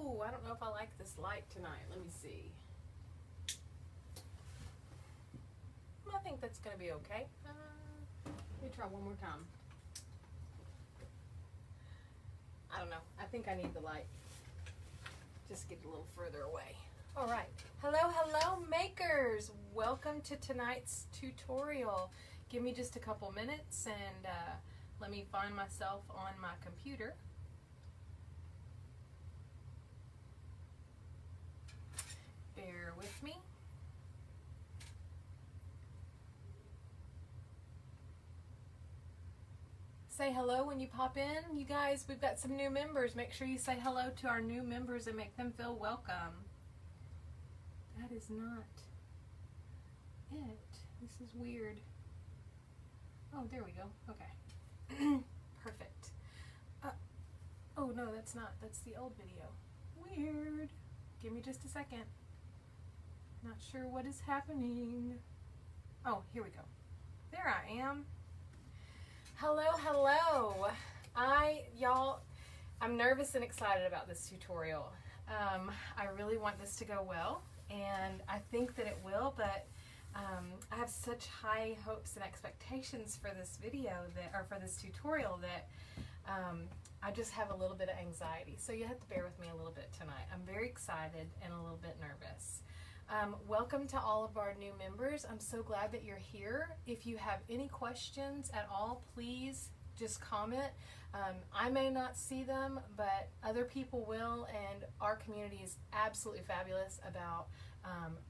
Ooh, I don't know if I like this light tonight. Let me see. I think that's going to be okay. Let me try one more time. I don't know. I think I need the light. Just get a little further away. All right. Hello, hello, makers. Welcome to tonight's tutorial. Give me just a couple minutes and let me find myself on my computer. Bear with me. Say hello when you pop in. You guys, we've got some new members. Make sure you say hello to our new members and make them feel welcome. That is not it. This is weird. Oh, there we go. Okay. Perfect. Oh, no, that's not. That's the old video. Weird. Give me just a second. Not sure what is happening. Oh, here we go. There I am. Hello, hello. I'm nervous and excited about this tutorial. I really want this to go well, and I think that it will, but I have such high hopes and expectations for this video for this tutorial that I just have a little bit of anxiety. So you have to bear with me a little bit tonight. I'm very excited and a little bit nervous. Welcome to all of our new members. I'm so glad that you're here. If you have any questions at all, please just comment. I may not see them, but other people will, and our community is absolutely fabulous about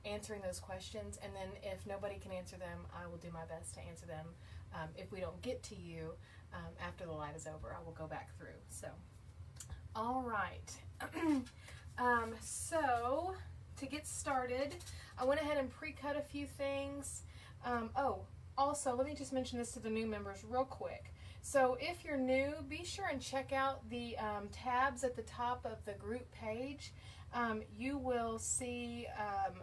answering those questions. And then if nobody can answer them, I will do my best to answer them. If we don't get to you after the light is over, I will go back through. So, all right. So, to get started, I went ahead and pre-cut a few things. Oh, also, let me just mention this to the new members real quick. So if you're new, be sure and check out the tabs at the top of the group page. You will see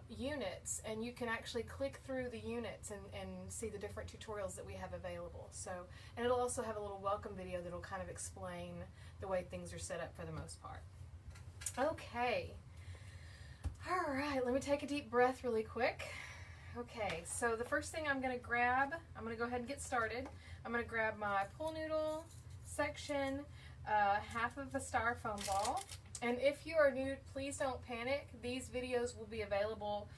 units, and you can actually click through the units and see the different tutorials that we have available. So, and it'll also have a little welcome video that'll kind of explain the way things are set up for the most part. Okay. All right, let me take a deep breath really quick. Okay, so the first thing I'm going to grab, I'm going to go ahead and get started. I'm going to grab my pool noodle section, half of a styrofoam ball. And if you are new, please don't panic. These videos will be available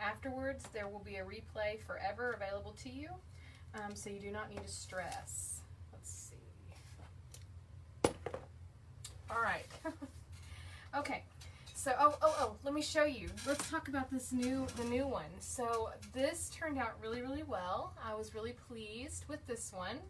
afterwards. There will be a replay forever available to you, so you do not need to stress. Let's see. All right. Okay. So, let me show you. Let's talk about the new one. So this turned out really, really well. I was really pleased with this one.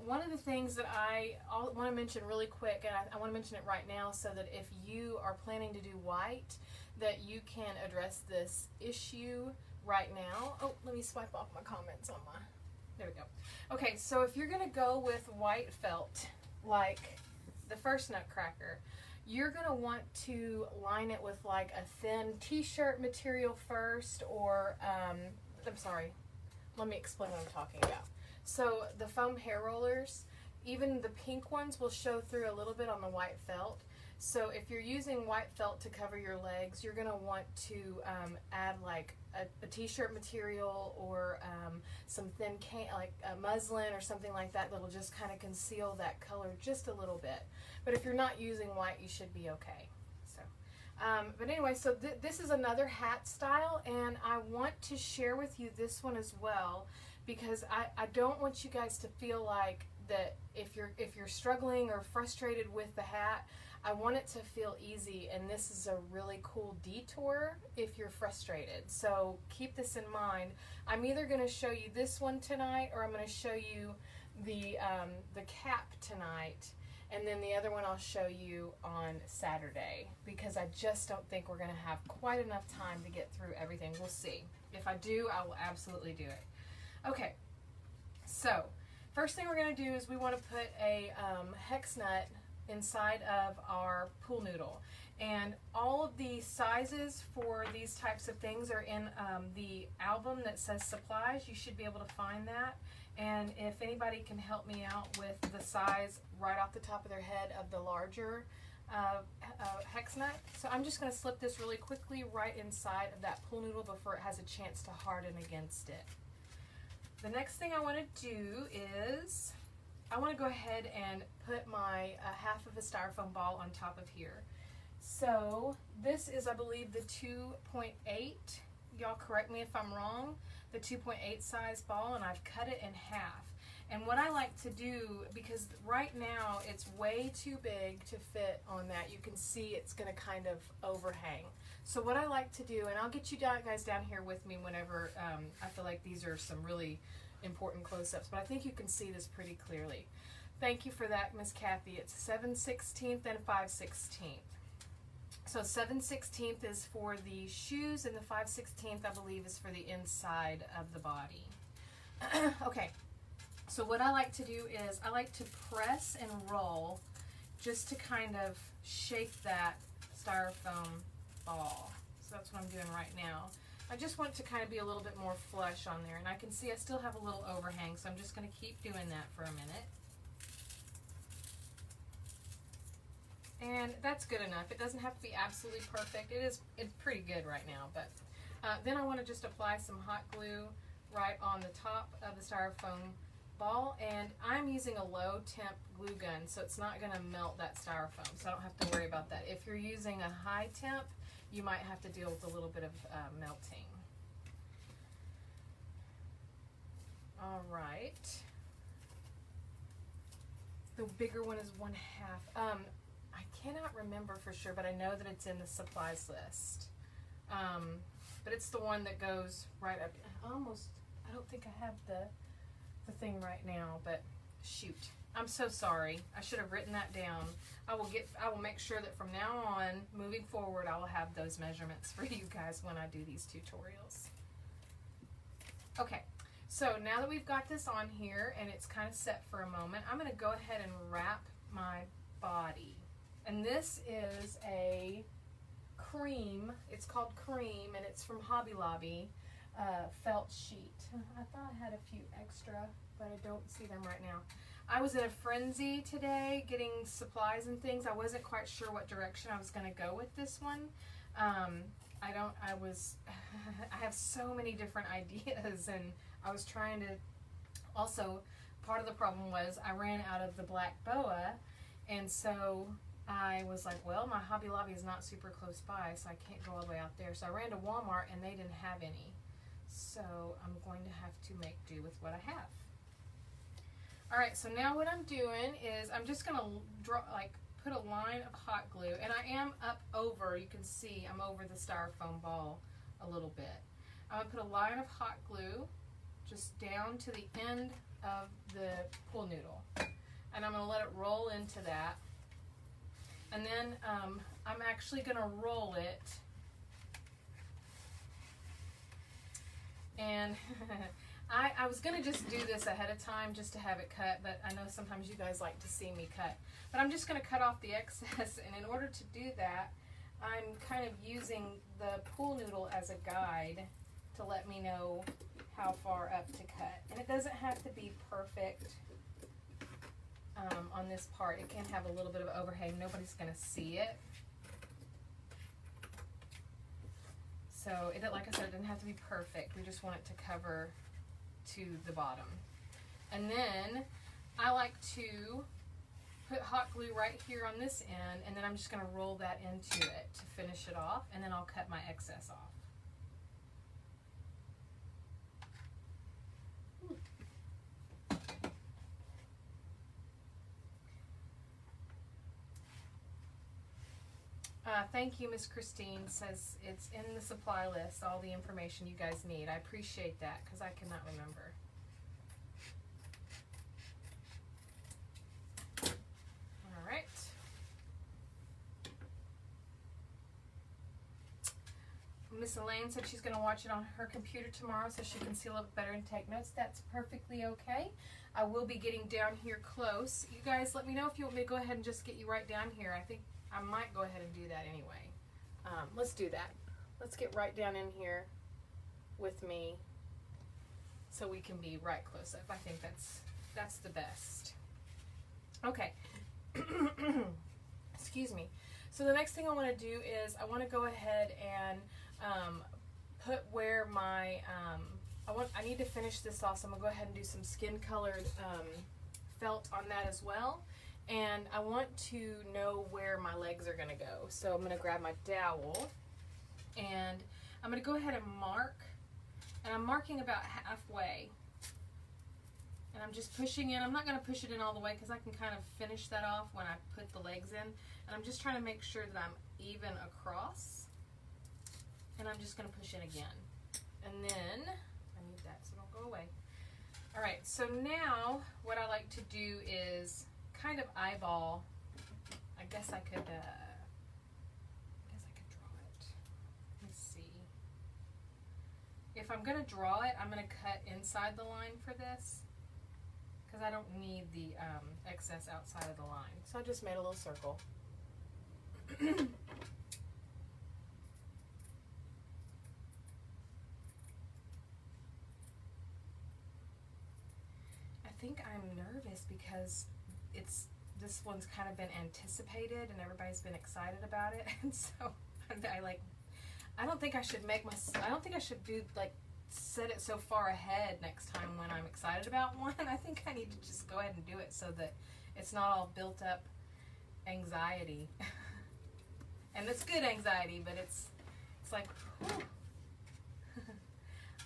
One of the things that I want to mention really quick, and I want to mention it right now so that if you are planning to do white, that you can address this issue right now. Oh, let me swipe off my comments on my, there we go. Okay, so if you're going to go with white felt, like the first Nutcracker, you're going to want to line it with like a thin t-shirt material first, or I'm sorry, let me explain what I'm talking about. So the foam hair rollers, even the pink ones, will show through a little bit on the white felt. So if you're using white felt to cover your legs, you're going to want to add like a t-shirt material, or some thin like a muslin or something like that that'll just kind of conceal that color just a little bit. But if you're not using white, you should be okay. So, but anyway, so this is another hat style, and I want to share with you this one as well, because I don't want you guys to feel like that if you're struggling or frustrated with the hat, I want it to feel easy, and this is a really cool detour if you're frustrated. So keep this in mind. I'm either going to show you this one tonight, or I'm going to show you the cap tonight, and then the other one I'll show you on Saturday, because I just don't think we're going to have quite enough time to get through everything. We'll see. If I do, I will absolutely do it. Okay, so first thing we're going to do is we want to put a hex nut inside of our pool noodle. And all of the sizes for these types of things are in the album that says supplies. You should be able to find that. And if anybody can help me out with the size right off the top of their head of the larger hex nut. So I'm just going to slip this really quickly right inside of that pool noodle before it has a chance to harden against it. The next thing I want to do is I want to go ahead and put my half of a styrofoam ball on top of here. So this is, I believe, the 2.8. Y'all correct me if I'm wrong. The 2.8 size ball, and I've cut it in half. And what I like to do, because right now it's way too big to fit on that, you can see it's going to kind of overhang. So what I like to do, and I'll get you guys down here with me whenever I feel like these are some really important close-ups, but I think you can see this pretty clearly. Thank you for that, Miss Kathy. It's 7/16 and 5/16. So 7/16 is for the shoes, and the 5/16 I believe is for the inside of the body. Okay, so what I like to do is I like to press and roll just to kind of shape that styrofoam ball. So that's what I'm doing right now. I just want to kind of be a little bit more flush on there, and I can see I still have a little overhang, so I'm just going to keep doing that for a minute. And that's good enough. It doesn't have to be absolutely perfect. It's pretty good right now, but then I want to just apply some hot glue right on the top of the styrofoam ball, and I'm using a low temp glue gun, so it's not going to melt that styrofoam, so I don't have to worry about that. If you're using a high temp, you might have to deal with a little bit of melting. All right. The bigger one is 1/2. I cannot remember for sure, but I know that it's in the supplies list. But it's the one that goes right up. I don't think I have the thing right now, but shoot. I'm so sorry. I should have written that down. I will make sure that from now on, moving forward, I will have those measurements for you guys when I do these tutorials. Okay, so now that we've got this on here and it's kind of set for a moment, I'm going to go ahead and wrap my body. And this is a cream. It's called Cream, and it's from Hobby Lobby felt sheet. I thought I had a few extra, but I don't see them right now. I was in a frenzy today getting supplies and things. I wasn't quite sure what direction I was going to go with this one. I have so many different ideas, and I was trying to, also part of the problem was I ran out of the black boa, and so I was like, well, my Hobby Lobby is not super close by, so I can't go all the way out there. So I ran to Walmart, and they didn't have any. So I'm going to have to make do with what I have. All right, so now what I'm doing is I'm just going to put a line of hot glue, and I am up over, you can see I'm over the styrofoam ball a little bit. I'm going to put a line of hot glue just down to the end of the pool noodle, and I'm going to let it roll into that. And then I'm actually going to roll it, and I was going to just do this ahead of time just to have it cut, but I know sometimes you guys like to see me cut. But I'm just going to cut off the excess, and in order to do that, I'm kind of using the pool noodle as a guide to let me know how far up to cut. And it doesn't have to be perfect on this part. It can have a little bit of overhang. Nobody's going to see it. So, like I said, it doesn't have to be perfect. We just want it to cover to the bottom. And then I like to put hot glue right here on this end, and then I'm just going to roll that into it to finish it off, and then I'll cut my excess off. Thank you, Miss Christine. Says it's in the supply list, all the information you guys need. I appreciate that because I cannot remember. All right. Miss Elaine said she's going to watch it on her computer tomorrow so she can see a little bit better and take notes. That's perfectly okay. I will be getting down here close. You guys let me know if you want me to go ahead and just get you right down here. I think I might go ahead and do that anyway. Let's do that. Let's get right down in here with me so we can be right close up. I think that's the best. Okay. Excuse me. So the next thing I want to do is I want to go ahead and put where my I need to finish this off, so I'm gonna go ahead and do some skin colored felt on that as well. And I want to know where my legs are gonna go. So I'm gonna grab my dowel and I'm gonna go ahead and mark, and I'm marking about halfway. And I'm just pushing in. I'm not going to push it in all the way because I can kind of finish that off when I put the legs in. And I'm just trying to make sure that I'm even across. And I'm just going to push in again. And then, I need that so don't go away. Alright, so now what I like to do is kind of eyeball. I guess I could draw it. Let's see. If I'm going to draw it, I'm going to cut inside the line for this, because I don't need the excess outside of the line. So I just made a little circle. I think I'm nervous because this one's kind of been anticipated and everybody's been excited about it, and so I don't think I should do like set it so far ahead next time when I'm excited about one. I think I need to just go ahead and do it so that it's not all built up anxiety. And it's good anxiety, but it's like,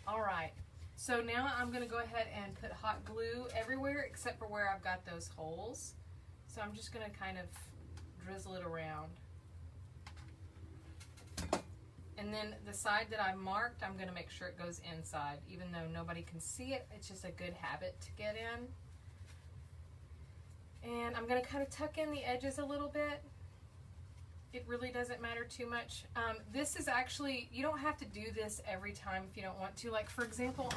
alright, so now I'm going to go ahead and put hot glue everywhere except for where I've got those holes. So I'm just going to kind of drizzle it around. And then the side that I marked, I'm going to make sure it goes inside. Even though nobody can see it, it's just a good habit to get in. And I'm going to kind of tuck in the edges a little bit. It really doesn't matter too much. This is actually, you don't have to do this every time if you don't want to. Like for example,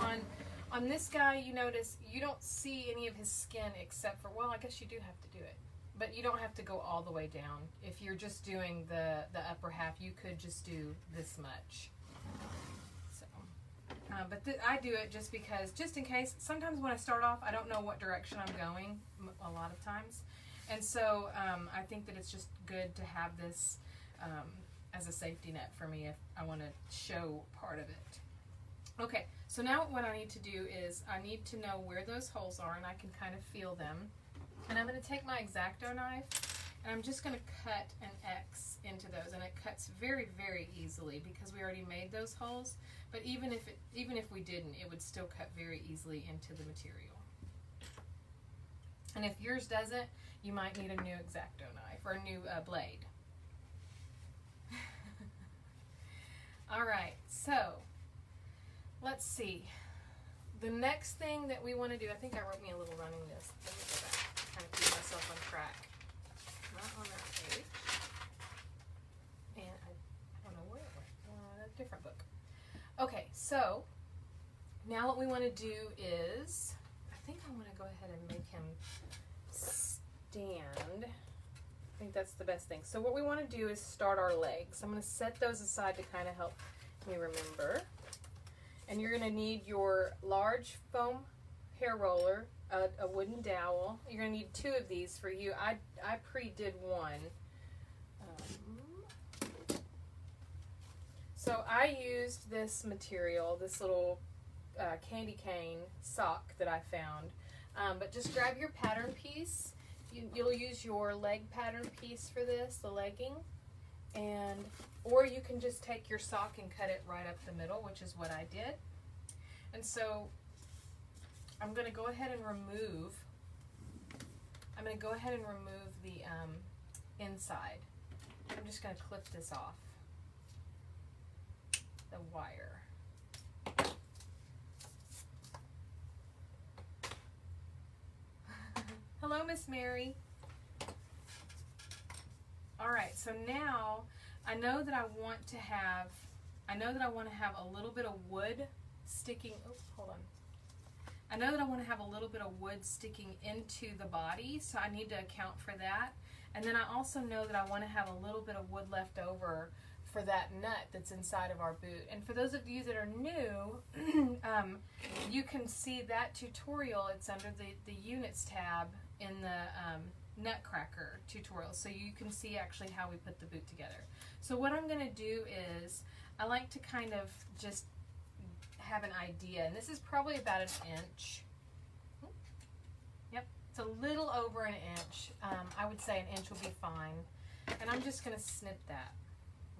on this guy, you notice you don't see any of his skin except for, well, I guess you do have to do it. But you don't have to go all the way down. If you're just doing the upper half, you could just do this much. So, but I do it just because, just in case, sometimes when I start off, I don't know what direction I'm going a lot of times. And so I think that it's just good to have this as a safety net for me if I want to show part of it. Okay, so now what I need to do is I need to know where those holes are, and I can kind of feel them. And I'm going to take my X-Acto knife and I'm just going to cut an X into those, and it cuts very, very easily because we already made those holes. But even if we didn't, it would still cut very easily into the material. And if yours doesn't, you might need a new X-Acto knife or a new blade. All right, so let's see. The next thing that we want to do, I think I wrote me a little running list. Let me go back. Kind of keep myself on track. Not on that page. And I don't know where it went. A different book. Okay, so now what we want to do is, I think I want to go ahead and make him stand. I think that's the best thing. So what we want to do is start our legs. I'm going to set those aside to kind of help me remember. And you're going to need your large foam hair roller, a wooden dowel. You're going to need 2 of these for you. I pre-did one. So I used this material, this little candy cane sock that I found. But just grab your pattern piece. You'll use your leg pattern piece for this, the legging. Or you can just take your sock and cut it right up the middle, which is what I did. And so I'm going to go ahead and remove the inside. I'm just going to clip this off, the wire. Hello, Miss Mary. All right, so now I know that I want to have I know that I want to have a little bit of wood sticking, oh, hold on. I know that I want to have a little bit of wood sticking into the body, so I need to account for that. And then I also know that I want to have a little bit of wood left over for that nut that's inside of our boot. And for those of you that are new, you can see that tutorial. It's under the units tab in the Nutcracker tutorial, so you can see actually how we put the boot together. So what I'm going to do is I like to kind of just have an idea, and this is probably about an inch. Yep, it's a little over an inch. I would say an inch will be fine, and I'm just going to snip that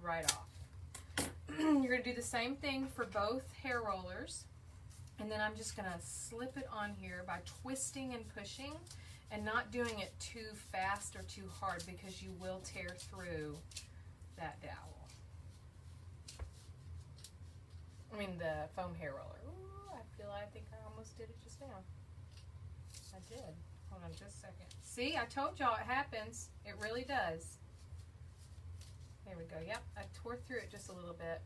right off. You're going to do the same thing for both hair rollers, and then I'm just going to slip it on here by twisting and pushing and not doing it too fast or too hard, because you will tear through that dowel. I mean the foam hair roller. Ooh, I think I almost did it just now. I did. Hold on just a second. See, I told y'all it happens. It really does. There we go. Yep, I tore through it just a little bit.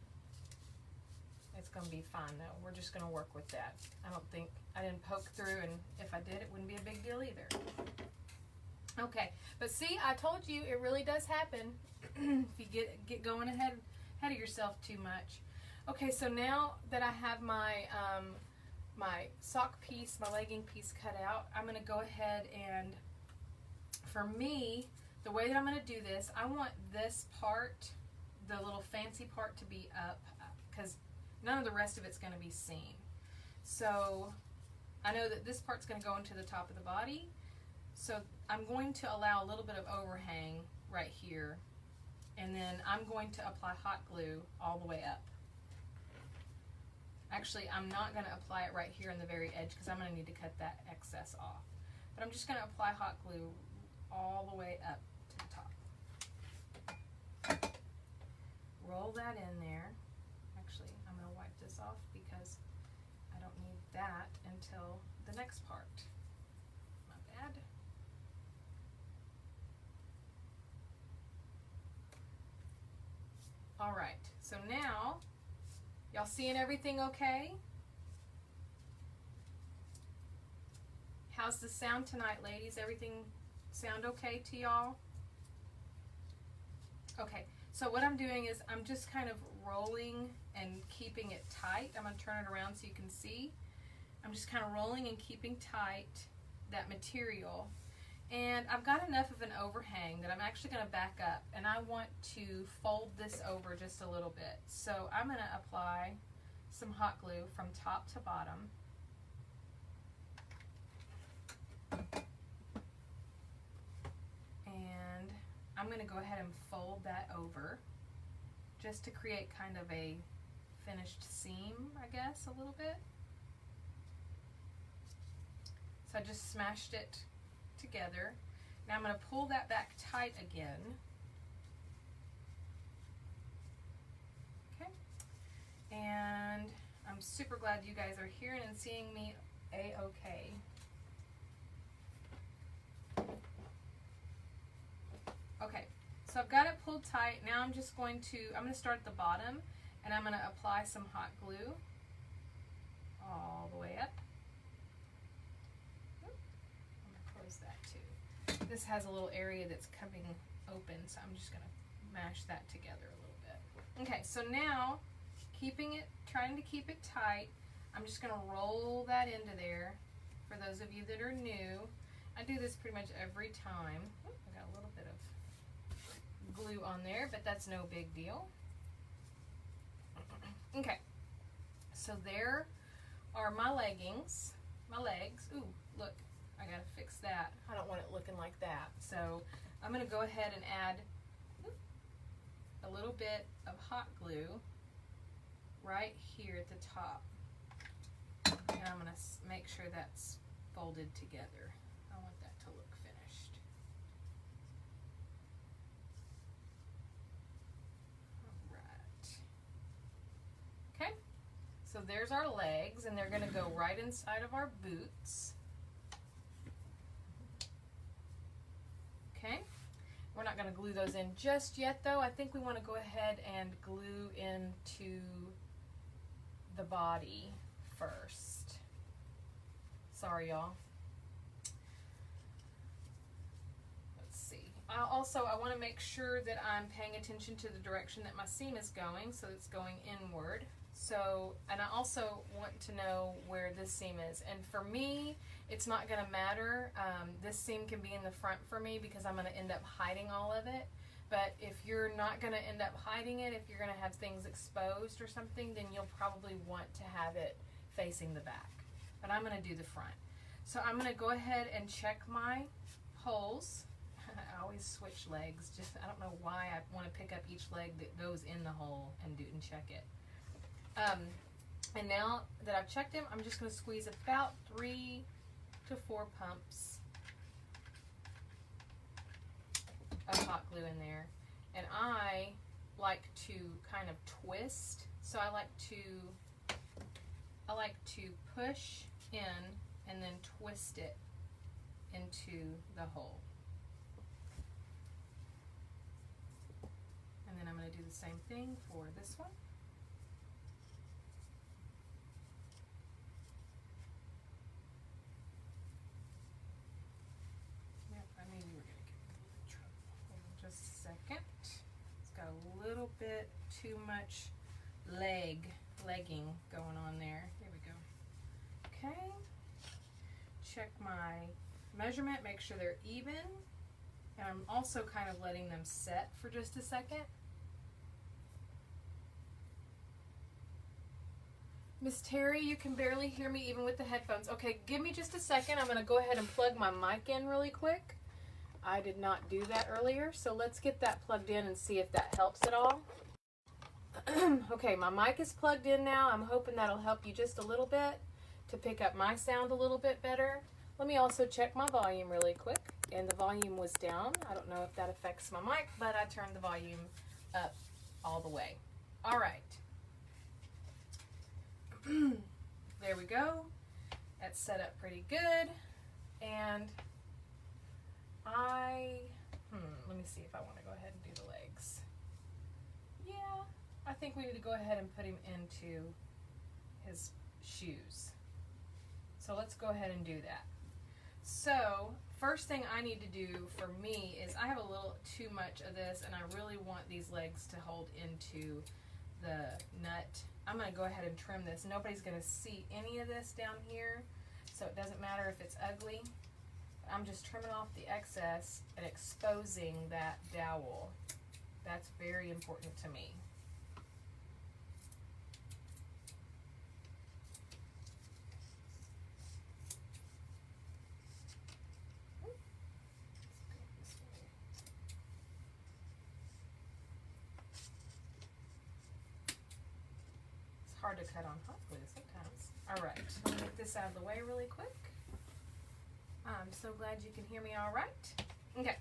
It's going to be fine though. We're just going to work with that. I didn't poke through, and if I did, it wouldn't be a big deal either. Okay, but see, I told you it really does happen if you get going ahead of yourself too much. Okay, so now that I have my my sock piece, my legging piece cut out, I'm going to go ahead and, for me, the way that I'm going to do this, I want this part, the little fancy part, to be up, because none of the rest of it's going to be seen. So I know that this part's going to go into the top of the body, so I'm going to allow a little bit of overhang right here, and then I'm going to apply hot glue all the way up. Actually, I'm not going to apply it right here on the very edge, because I'm going to need to cut that excess off. But I'm just going to apply hot glue all the way up to the top. Roll that in there. Actually, I'm going to wipe this off because I don't need that until the next part. My bad. All right, so now, y'all seeing everything okay? How's the sound tonight, ladies? Everything sound okay to y'all? Okay, so what I'm doing is I'm just kind of rolling and keeping it tight. I'm going to turn it around so you can see. I'm just kind of rolling and keeping tight that material. And I've got enough of an overhang that I'm actually going to back up, and I want to fold this over just a little bit. So I'm going to apply some hot glue from top to bottom. And I'm going to go ahead and fold that over just to create kind of a finished seam, I guess, a little bit. So I just smashed it together. Now I'm going to pull that back tight again. Okay. And I'm super glad you guys are hearing and seeing me a-okay. Okay, so I've got it pulled tight. Now I'm going to start at the bottom, and I'm going to apply some hot glue all the way up. I'm going to close that too. This has a little area that's coming open, so I'm just going to mash that together a little bit. Okay, so now, trying to keep it tight, I'm just going to roll that into there. For those of you that are new, I do this pretty much every time. Oop, I got a little bit of glue on there, but that's no big deal. Okay, so there are my leggings, my legs. Ooh, look, I gotta fix that. I don't want it looking like that. So I'm gonna go ahead and add a little bit of hot glue right here at the top. And I'm gonna make sure that's folded together. I want that to look finished. Okay, so there's our legs, and they're going to go right inside of our boots. Okay, We're not going to glue those in just yet though. I think we want to go ahead and glue into the body first. Sorry y'all. Let's see. I want to make sure that I'm paying attention to the direction that my seam is going, so it's going inward. So, and I also want to know where this seam is. And for me, it's not going to matter. This seam can be in the front for me because I'm going to end up hiding all of it. But if you're not going to end up hiding it, if you're going to have things exposed or something, then you'll probably want to have it facing the back. But I'm going to do the front. So I'm going to go ahead and check my holes. I always switch legs. Just I don't know why I want to pick up each leg that goes in the hole and check it. And now that I've checked them, I'm just going to squeeze about 3 to 4 pumps of hot glue in there. And I like to kind of twist. So I like to push in and then twist it into the hole. And then I'm going to do the same thing for this one. Little bit too much legging going on there. Here we go. Okay. Check my measurement, make sure they're even. And I'm also kind of letting them set for just a second. Miss Terry, you can barely hear me even with the headphones. Okay, give me just a second. I'm going to go ahead and plug my mic in really quick. I did not do that earlier, so let's get that plugged in and see if that helps at all. Okay, my mic is plugged in now. I'm hoping that'll help you just a little bit to pick up my sound a little bit better. Let me also check my volume really quick, and the volume was down. I don't know if that affects my mic, but I turned the volume up all the way. All right. There we go. That's set up pretty good, and let me see if I want to go ahead and do the legs. Yeah, I think we need to go ahead and put him into his shoes. So let's go ahead and do that. So first thing I need to do for me is I have a little too much of this, and I really want these legs to hold into the nut. I'm going to go ahead and trim this. Nobody's going to see any of this down here, so it doesn't matter if it's ugly. I'm just trimming off the excess and exposing that dowel. That's very important to me. It's hard to cut on hot glue sometimes. All right, let me get this out of the way really quick. I'm so glad you can hear me all right. Okay,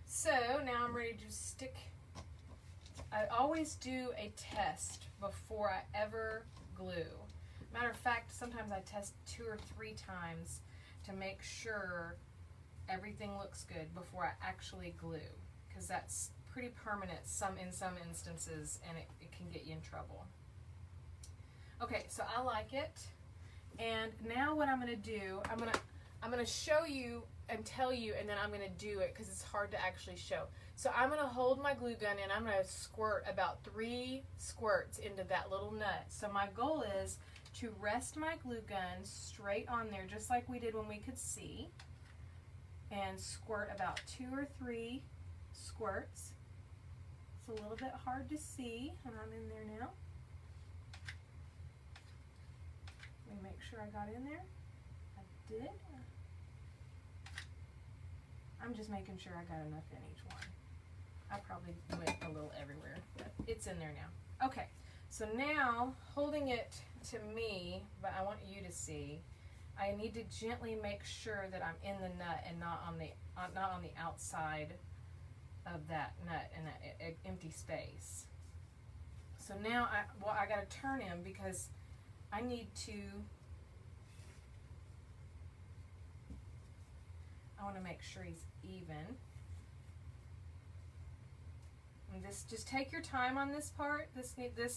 so now I'm ready to stick. I always do a test before I ever glue. Matter of fact, sometimes I test 2 or 3 times to make sure everything looks good before I actually glue, because that's pretty permanent in some instances, and it can get you in trouble. Okay, so I like it, and now what I'm going to do, I'm going to show you and tell you, and then I'm going to do it because it's hard to actually show. So I'm going to hold my glue gun and I'm going to squirt about 3 squirts into that little nut. So my goal is to rest my glue gun straight on there, just like we did when we could see, and squirt about 2 or 3 squirts. It's a little bit hard to see, and I'm in there now. Let me make sure I got in there. I did. I'm just making sure I got enough in each one. I probably went a little everywhere, but it's in there now. Okay, so now holding it to me, but I want you to see, I need to gently make sure that I'm in the nut and not on the outside of that nut and that empty space. So now I got to turn him because I need to. I want to make sure he's even. And just take your time on this part. This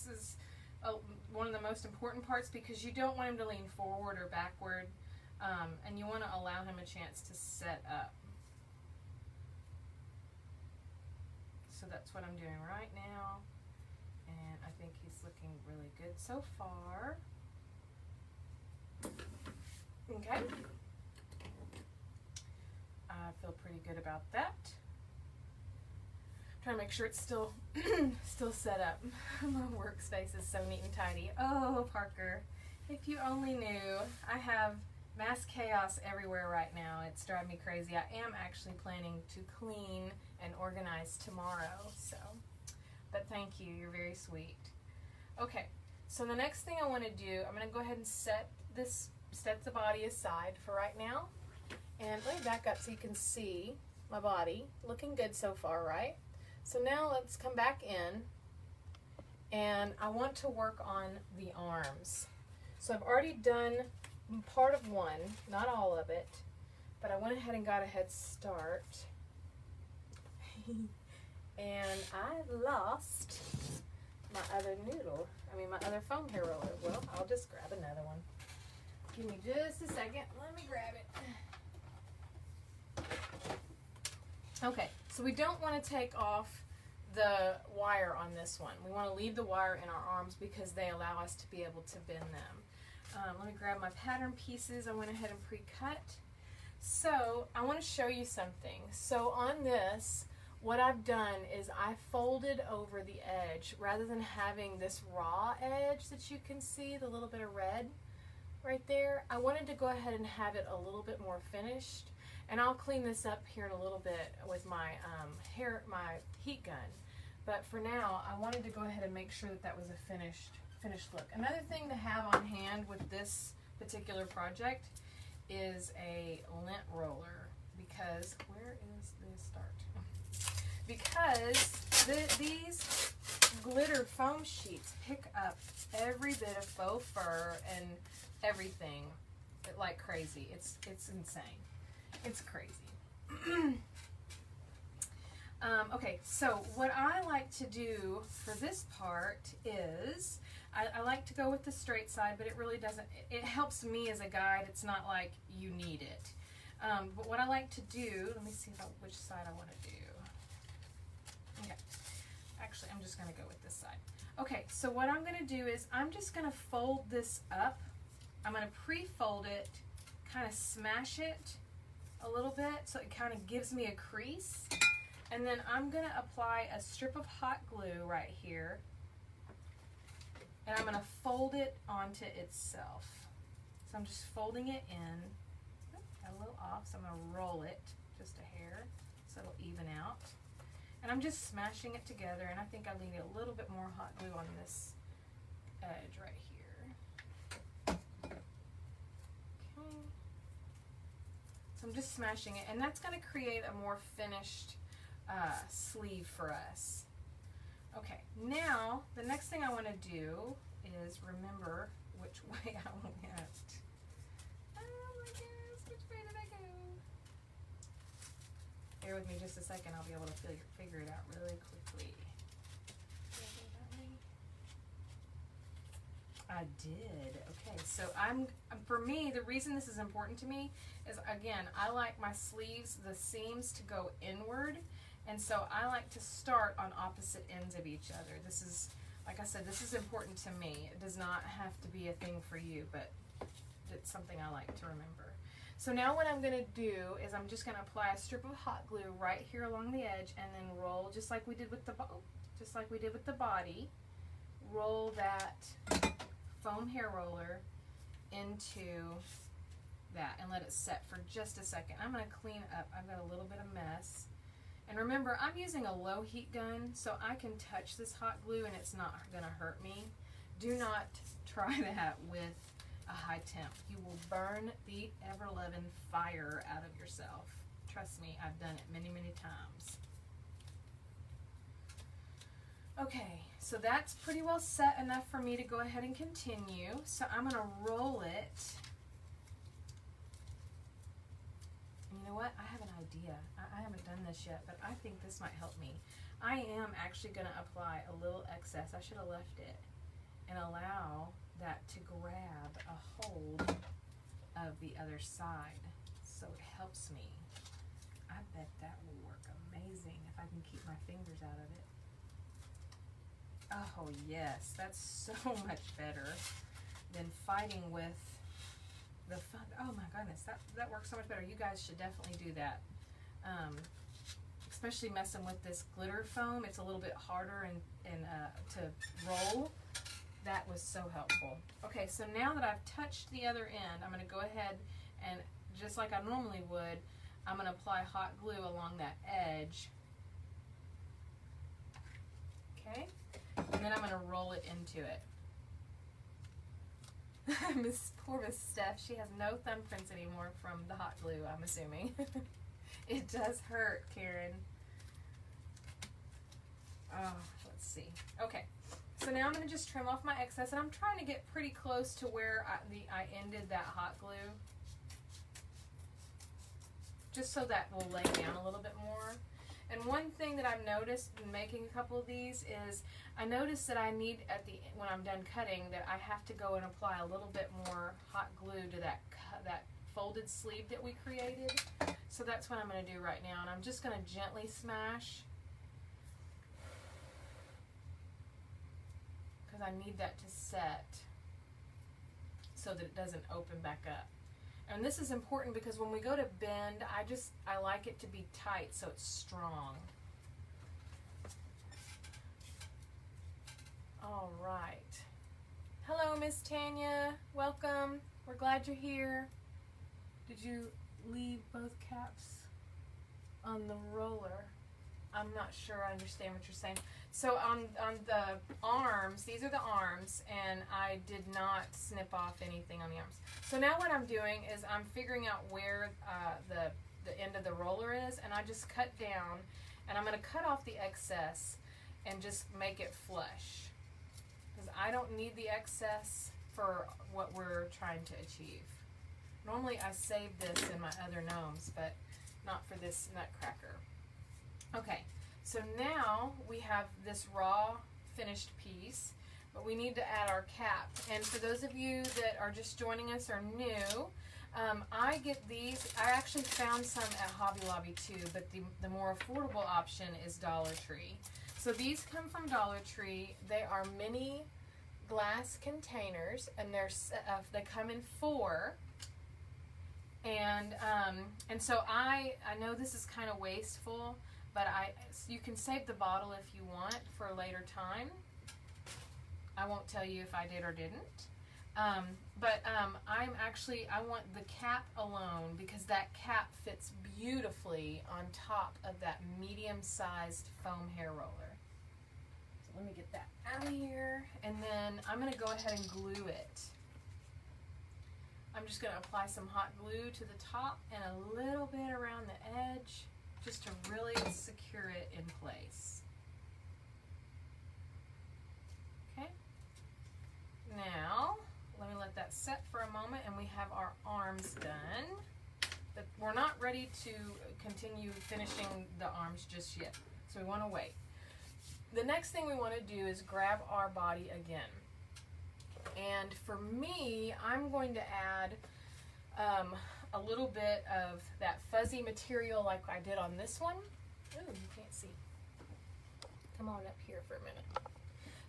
is one of the most important parts because you don't want him to lean forward or backward, and you want to allow him a chance to set up. So that's what I'm doing right now, and I think he's looking really good so far. Okay. I feel pretty good about that. Trying to make sure it's still set up. My workspace is so neat and tidy. Oh, Parker, if you only knew, I have mass chaos everywhere right now. It's driving me crazy. I am actually planning to clean and organize tomorrow, so, but thank you, you're very sweet. Okay, so the next thing I want to do, I'm going to go ahead and set the body aside for right now. And let me back up so you can see my body. Looking good so far, right? So now let's come back in, and I want to work on the arms. So I've already done part of one, not all of it, but I went ahead and got a head start. And I lost my other noodle. My other foam hair roller. Well, I'll just grab another one. Give me just a second. Let me grab it. Okay, so we don't want to take off the wire on this one. We want to leave the wire in our arms because they allow us to be able to bend them. Let me grab my pattern pieces. I went ahead and pre-cut. So I want to show you something. So on this, what I've done is I folded over the edge rather than having this raw edge that you can see, the little bit of red right there. I wanted to go ahead and have it a little bit more finished, and I'll clean this up here in a little bit with my my heat gun. But for now, I wanted to go ahead and make sure that that was a finished look. Another thing to have on hand with this particular project is a lint roller, because where is the start? Because these glitter foam sheets pick up every bit of faux fur and everything like crazy. It's insane. It's crazy. Okay, so what I like to do for this part is I like to go with the straight side, but it really doesn't, it helps me as a guide. It's not like you need it. But what I like to do, let me see which side I want to do. Okay, actually I'm just going to go with this side. Okay, so what I'm going to do is I'm just going to fold this up. I'm going to pre-fold it, kind of smash it a little bit so it kind of gives me a crease. And then I'm going to apply a strip of hot glue right here. And I'm going to fold it onto itself. So I'm just folding it in. Got a little off, so I'm going to roll it just a hair so it'll even out. And I'm just smashing it together, and I think I need a little bit more hot glue on this edge right here. Okay. So I'm just smashing it, and that's going to create a more finished sleeve for us. Okay, now the next thing I want to do is remember which way I went. Oh my goodness, which way did I go? Bear with me just a second, I'll be able to figure it out really quickly. I did. Okay, so for me, the reason this is important to me is, again, I like my sleeves, the seams to go inward. And so I like to start on opposite ends of each other. This is, like I said, this is important to me. It does not have to be a thing for you, but it's something I like to remember. So now what I'm going to do is I'm just going to apply a strip of hot glue right here along the edge, and then roll just like we did with the body. Roll that foam hair roller into that and let it set for just a second. I'm going to clean up. I've got a little bit of mess. And remember, I'm using a low heat gun, so I can touch this hot glue and it's not going to hurt me. Do not try that with a high temp. You will burn the ever-loving fire out of yourself. Trust me, I've done it many, many times. Okay, so that's pretty well set enough for me to go ahead and continue. So I'm going to roll it. And you know what? I have an idea. I I haven't done this yet, but I think this might help me. I am actually going to apply a little excess. I should have left it and allow that to grab a hold of the other side so it helps me. I bet that will work amazing if I can keep my fingers out of it. Oh yes, that's so much better than fighting with the fun. Oh my goodness, that works so much better. You guys should definitely do that. Especially messing with this glitter foam. It's a little bit harder and to roll. That was so helpful. Okay, so now that I've touched the other end, I'm going to go ahead and, just like I normally would, I'm going to apply hot glue along that edge. Okay, and then I'm going to roll it into it. Poor Miss Steph, she has no thumbprints anymore from the hot glue, I'm assuming. It does hurt, Karen. Oh, let's see. Okay, so now I'm going to just trim off my excess, and I'm trying to get pretty close to where I ended that hot glue, just so that will lay down a little bit more. And one thing that I've noticed in making a couple of these is I noticed that I need, when I'm done cutting, that I have to go and apply a little bit more hot glue to that folded sleeve that we created. So that's what I'm going to do right now, and I'm just going to gently smash because I need that to set so that it doesn't open back up. And this is important because when we go to bend, I like it to be tight so it's strong. All right. Hello, Miss Tanya. Welcome. We're glad you're here. Did you leave both caps on the roller? I'm not sure I understand what you're saying. So on the arms, these are the arms, and I did not snip off anything on the arms. So now what I'm doing is I'm figuring out where the end of the roller is, and I just cut down, and I'm going to cut off the excess and just make it flush, because I don't need the excess for what we're trying to achieve. Normally I save this in my other gnomes, but not for this Nutcracker. Okay, so now we have this raw finished piece, but we need to add our cap. And for those of you that are just joining us or new, I get these. I actually found some at Hobby Lobby too, but the more affordable option is Dollar Tree. So these come from Dollar Tree. They are mini glass containers, and they come in 4. And so I know this is kind of wasteful, but you can save the bottle if you want for a later time. I won't tell you if I did or didn't. I want the cap alone, because that cap fits beautifully on top of that medium-sized foam hair roller. So let me get that out of here, and then I'm going to go ahead and glue it. I'm just going to apply some hot glue to the top and a little bit around the edge, just to really secure it in place. Okay. Now, let me let that set for a moment, and we have our arms done. But we're not ready to continue finishing the arms just yet, so we want to wait. The next thing we want to do is grab our body again. And for me, I'm going to add a little bit of that fuzzy material like I did on this one. Oh, you can't see. Come on up here for a minute.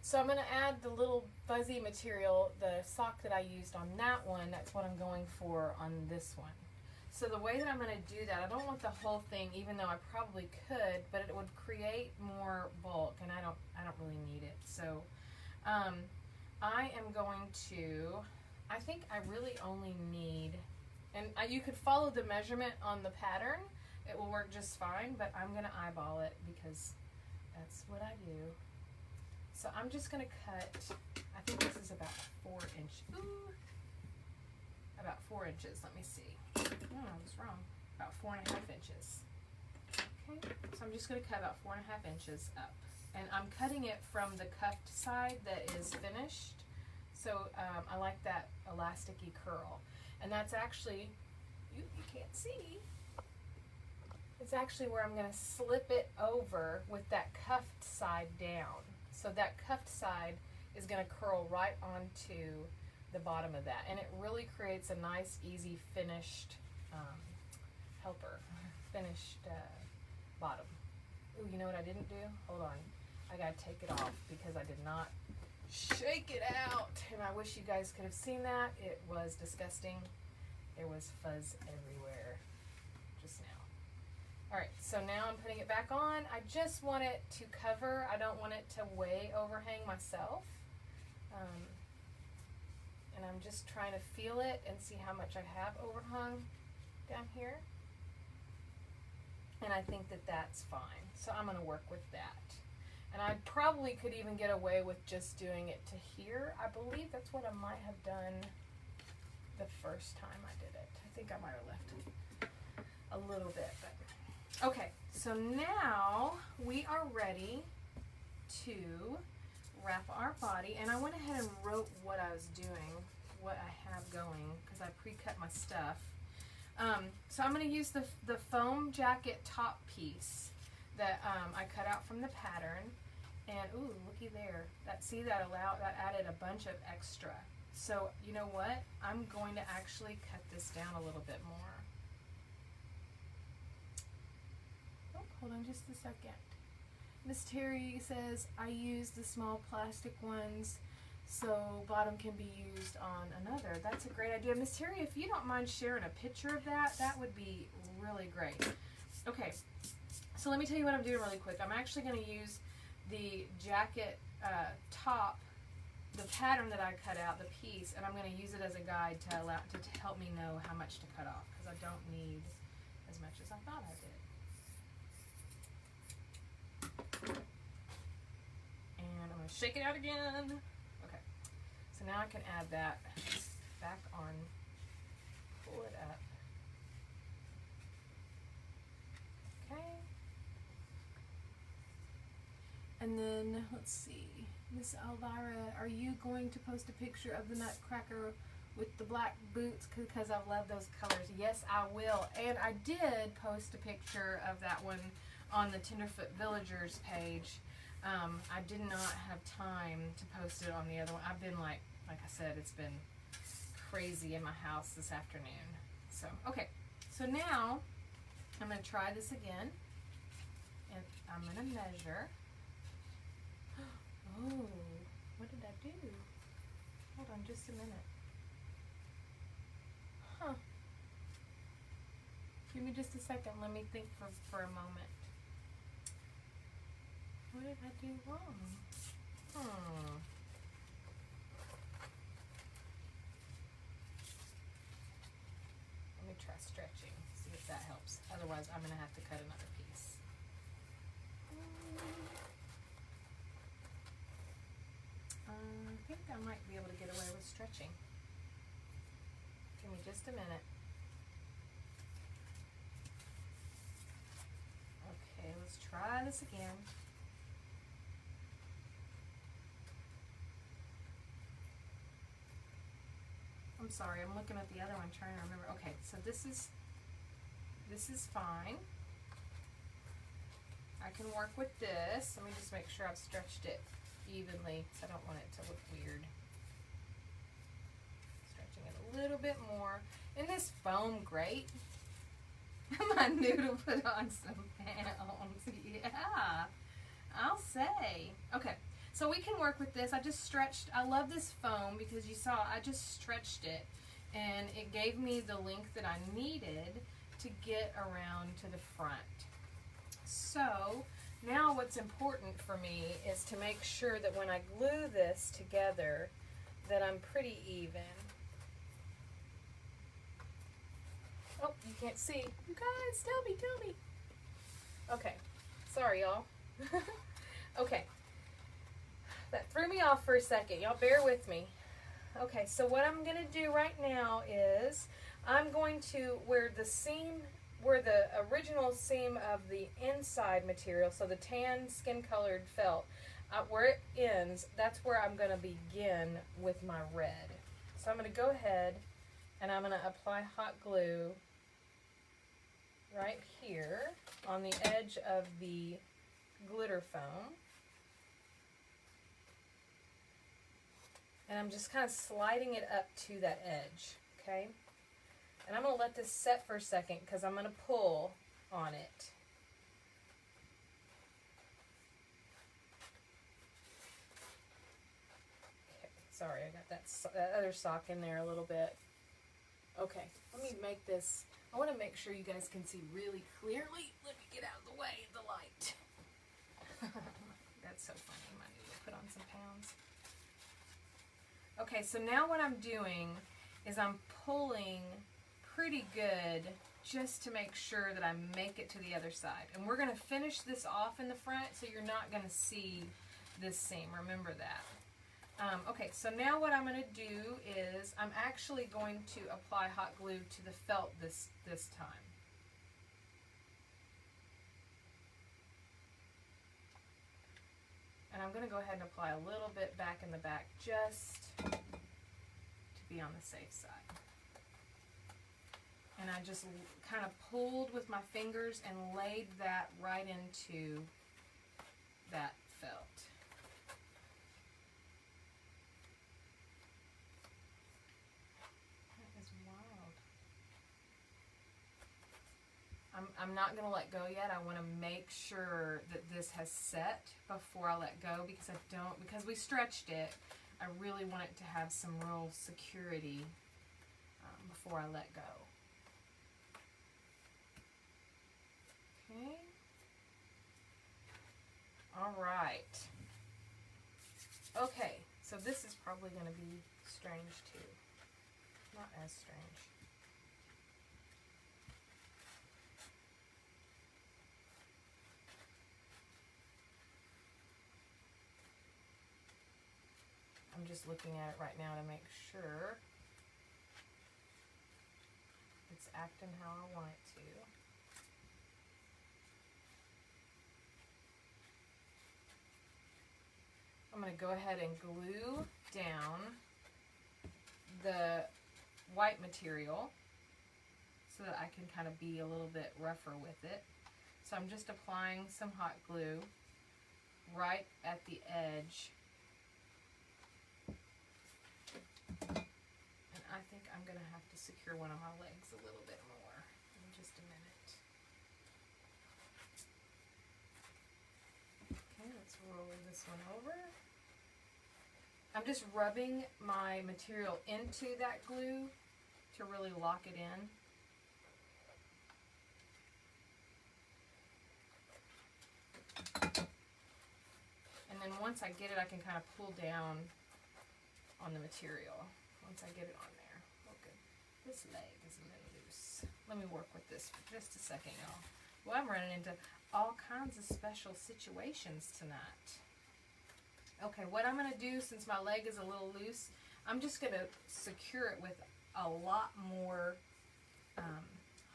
So I'm going to add the little fuzzy material, the sock that I used on that one. That's what I'm going for on this one. So the way that I'm going to do that, I don't want the whole thing, even though I probably could, but it would create more bulk, and I don't really need it. So I am going to, I think I really only need, and you could follow the measurement on the pattern. It will work just fine, but I'm going to eyeball it because that's what I do. So I'm just going to cut, I think this is about 4 inches. Ooh, about 4 inches. Let me see. Oh, I was wrong. About 4.5 inches. Okay, so I'm just going to cut about 4.5 inches up. And I'm cutting it from the cuffed side that is finished. So I like that elasticy curl. And that's actually, you can't see, is actually where I'm going to slip it over with that cuffed side down. So that cuffed side is going to curl right onto the bottom of that, and it really creates a nice, easy finished finished bottom. Ooh, you know what I didn't do? Hold on. I gotta take it off because I did not shake it out, and I wish you guys could have seen that. It was disgusting. There was fuzz everywhere just now. Alright, so now I'm putting it back on. I just want it to cover. I don't want it to way overhang myself. And I'm just trying to feel it and see how much I have overhung down here. And I think that that's fine. So I'm going to work with that. And I probably could even get away with just doing it to here. I believe that's what I might have done the first time I did it. I think I might have left a little bit. But okay, so now we are ready to wrap our body. And I went ahead and wrote what I was doing, what I have going, because I pre-cut my stuff. So I'm going to use the foam jacket top piece that I cut out from the pattern, and ooh, looky there. That added a bunch of extra. So you know what? I'm going to actually cut this down a little bit more. Oh, hold on just a second. Miss Terry says I use the small plastic ones, so bottom can be used on another. That's a great idea. Miss Terry, if you don't mind sharing a picture of that, that would be really great. Okay, so let me tell you what I'm doing really quick. I'm actually going to use the jacket top, the pattern that I cut out, the piece, and I'm going to use it as a guide to help me know how much to cut off, because I don't need as much as I thought I did. And I'm going to shake it out again. So now I can add that back on, pull it up. Okay. And then, let's see, Miss Elvira, are you going to post a picture of the Nutcracker with the black boots? Because I love those colors. Yes, I will. And I did post a picture of that one on the Tenderfoot Villagers page. I did not have time to post it on the other one. I've been like I said, it's been crazy in my house this afternoon. So, okay. So now, I'm going to try this again. And I'm going to measure. Oh, what did I do? Hold on just a minute. Huh. Give me just a second. Let me think for a moment. What did I do wrong? Let me try stretching, see if that helps. Otherwise, I'm going to have to cut another piece. I think I might be able to get away with stretching. Give me just a minute. Okay, let's try this again. I'm sorry, I'm looking at the other one trying to remember. Okay, so this is fine. I can work with this. Let me just make sure I've stretched it evenly. I don't want it to look weird. Stretching it a little bit more. Isn't this foam great? My noodle put on some pounds. Yeah, I'll say. Okay. So we can work with this. I just stretched, I love this foam because you saw I just stretched it and it gave me the length that I needed to get around to the front. So now what's important for me is to make sure that when I glue this together that I'm pretty even. Oh, you can't see. You guys, tell me. Okay, sorry y'all. Okay. That threw me off for a second. Y'all bear with me. Okay, so what I'm going to do right now is I'm going to, where the original seam of the inside material, so the tan skin colored felt, where it ends, that's where I'm going to begin with my red. So I'm going to go ahead and I'm going to apply hot glue right here. on the edge of the glitter foam. And I'm just kind of sliding it up to that edge, okay? And I'm going to let this set for a second because I'm going to pull on it. Okay, sorry, I got that other sock in there a little bit. Okay, let me make this, I want to make sure you guys can see really clearly. Let me get out of the way of the light. That's so funny, I might need to put on some pounds. Okay, so now what I'm doing is I'm pulling pretty good just to make sure that I make it to the other side. And we're going to finish this off in the front, so you're not going to see this seam. Remember that. Okay, so now what I'm going to do is I'm actually going to apply hot glue to the felt this time. And I'm going to go ahead and apply a little bit back in the back just to be on the safe side. And I just kind of pulled with my fingers and laid that right into that felt. That is wild. I'm not going to let go yet. I want to make sure that this has set before I let go, because because we stretched it, I really want it to have some real security before I let go. Okay. All right. Okay, so this is probably going to be strange too. Not as strange. I'm just looking at it right now to make sure it's acting how I want it to. I'm going to go ahead and glue down the white material so that I can kind of be a little bit rougher with it. So I'm just applying some hot glue right at the edge. And I think I'm going to have to secure one of my legs a little bit more in just a minute. Okay, let's roll this one over. I'm just rubbing my material into that glue to really lock it in. And then once I get it, I can kind of pull down on the material. Once I get it on there. Oh, good. This leg is a little loose. Let me work with this for just a second, y'all. Well, I'm running into all kinds of special situations tonight. Okay, what I'm going to do, since my leg is a little loose, I'm just going to secure it with a lot more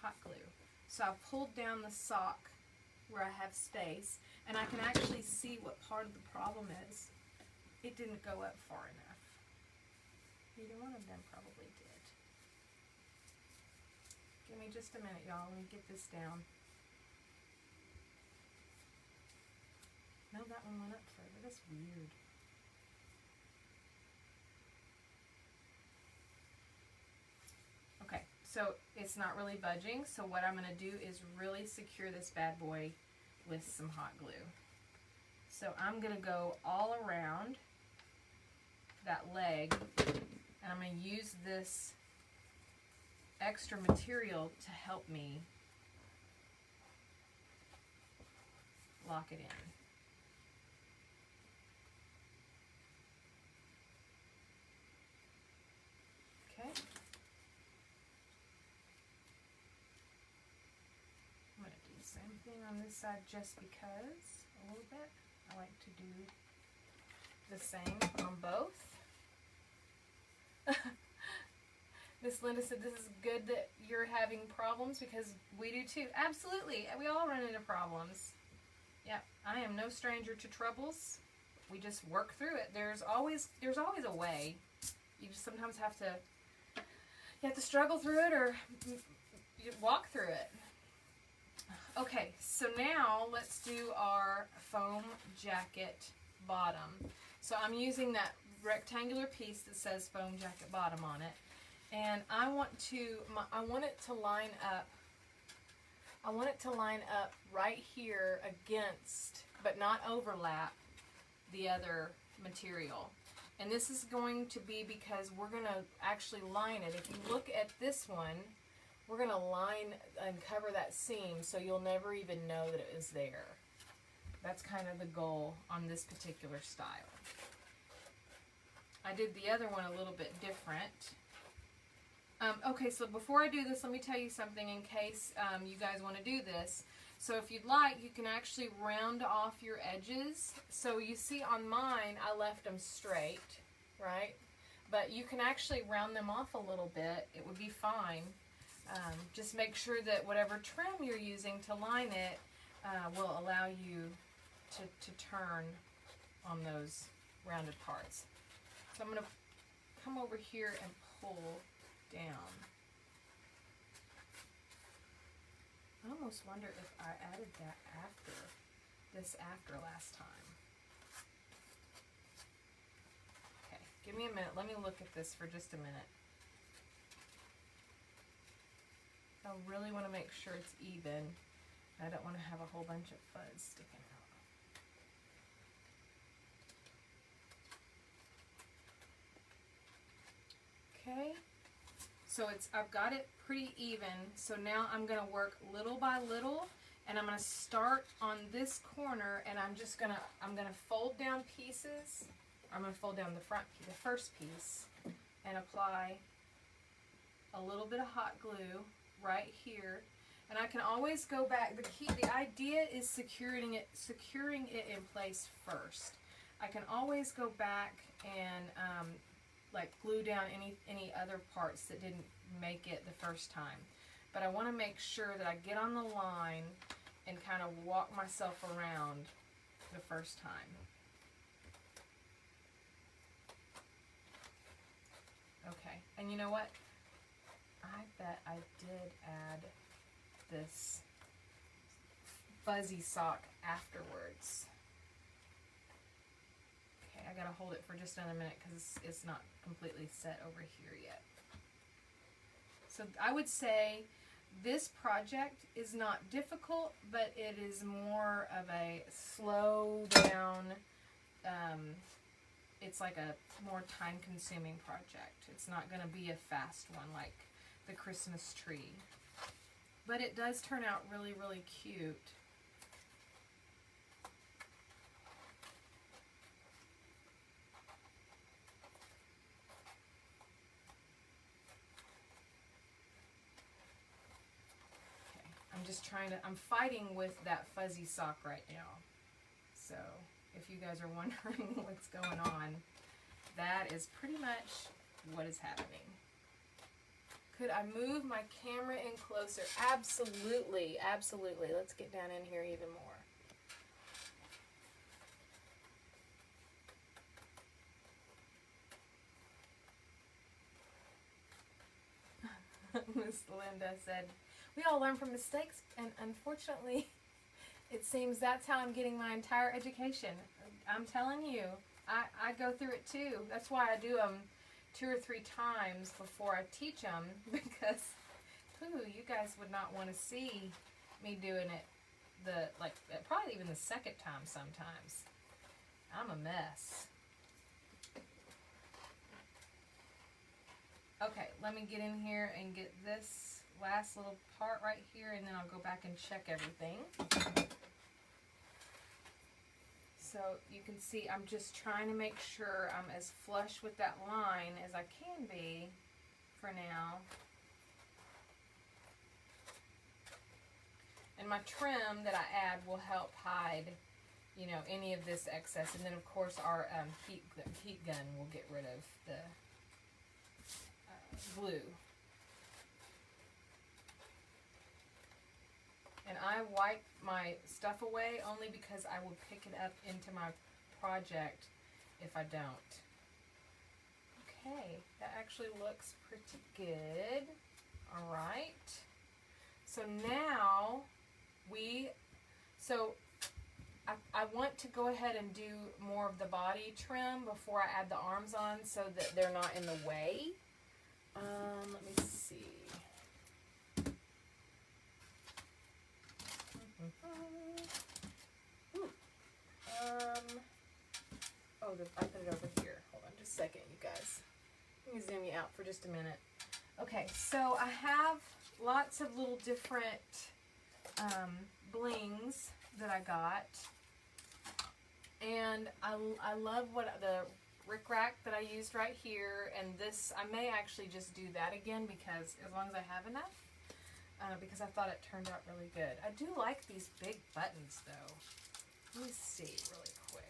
hot glue. So I pulled down the sock where I have space, and I can actually see what part of the problem is. It didn't go up far enough. Either one of them probably did. Give me just a minute, y'all. Let me get this down. No, that one went up further. That's weird. Okay, so it's not really budging. So what I'm going to do is really secure this bad boy with some hot glue. So I'm going to go all around that leg, and I'm going to use this extra material to help me lock it in. Okay. I'm going to do the same thing on this side just because, a little bit. I like to do the same on both. Miss Linda said this is good that you're having problems, because we do too. Absolutely. We all run into problems. Yep. I am no stranger to troubles. We just work through it. There's always a way. You just sometimes have to struggle through it, or you walk through it. Okay, so now let's do our foam jacket bottom. So I'm using that rectangular piece that says foam jacket bottom on it, and I want it to line up. I want it to line up right here against, but not overlap, the other material. And this is going to be because we're going to actually line it. If you look at this one, we're going to line and cover that seam so you'll never even know that it was there. That's kind of the goal on this particular style. I did the other one a little bit different. Okay, so before I do this, let me tell you something in case you guys want to do this. So if you'd like, you can actually round off your edges. So you see on mine, I left them straight, right? But you can actually round them off a little bit. It would be fine. Just make sure that whatever trim you're using to line it will allow you to turn on those rounded parts. So I'm going to come over here and pull down. I almost wonder if I added that after last time. Okay, give me a minute. Let me look at this for just a minute. I really want to make sure it's even. I don't want to have a whole bunch of fuzz sticking out. Okay, so I've got it pretty even. So now I'm going to work little by little, and I'm going to start on this corner, and I'm going to fold down pieces. I'm going to fold down the first piece, and apply a little bit of hot glue right here. And I can always go back. The idea is securing it in place first. I can always go back and like glue down any other parts that didn't make it the first time. But I want to make sure that I get on the line and kind of walk myself around the first time. Okay, and you know what? I bet I did add this fuzzy sock afterwards. Okay, I gotta hold it for just another minute because it's not completely set over here yet. So I would say this project is not difficult, but it is more of a slow down, it's like a more time-consuming project. It's not going to be a fast one like the Christmas tree. But it does turn out really, really cute. Okay, I'm fighting with that fuzzy sock right now. So if you guys are wondering what's going on, that is pretty much what is happening. Could I move my camera in closer? Absolutely, absolutely. Let's get down in here even more. Miss Linda said, we all learn from mistakes, and unfortunately, it seems that's how I'm getting my entire education. I'm telling you, I go through it too. That's why I do them 2 or 3 times before I teach them, because you guys would not want to see me doing it probably even the second time sometimes. I'm a mess. Okay, let me get in here and get this last little part right here, and then I'll go back and check everything. So you can see I'm just trying to make sure I'm as flush with that line as I can be for now. And my trim that I add will help hide, any of this excess. And then of course our heat gun will get rid of the glue. And I wipe my stuff away only because I will pick it up into my project if I don't. Okay, that actually looks pretty good. All right. So now So I want to go ahead and do more of the body trim before I add the arms on so that they're not in the way. Let me see. I put it over here. Hold on just a second, you guys. Let me zoom you out for just a minute. Okay, so I have lots of little different blings that I got. And I love what the Ric Rac that I used right here. And this, I may actually just do that again because as long as I have enough. Because I thought it turned out really good. I do like these big buttons though. Let me see really quick.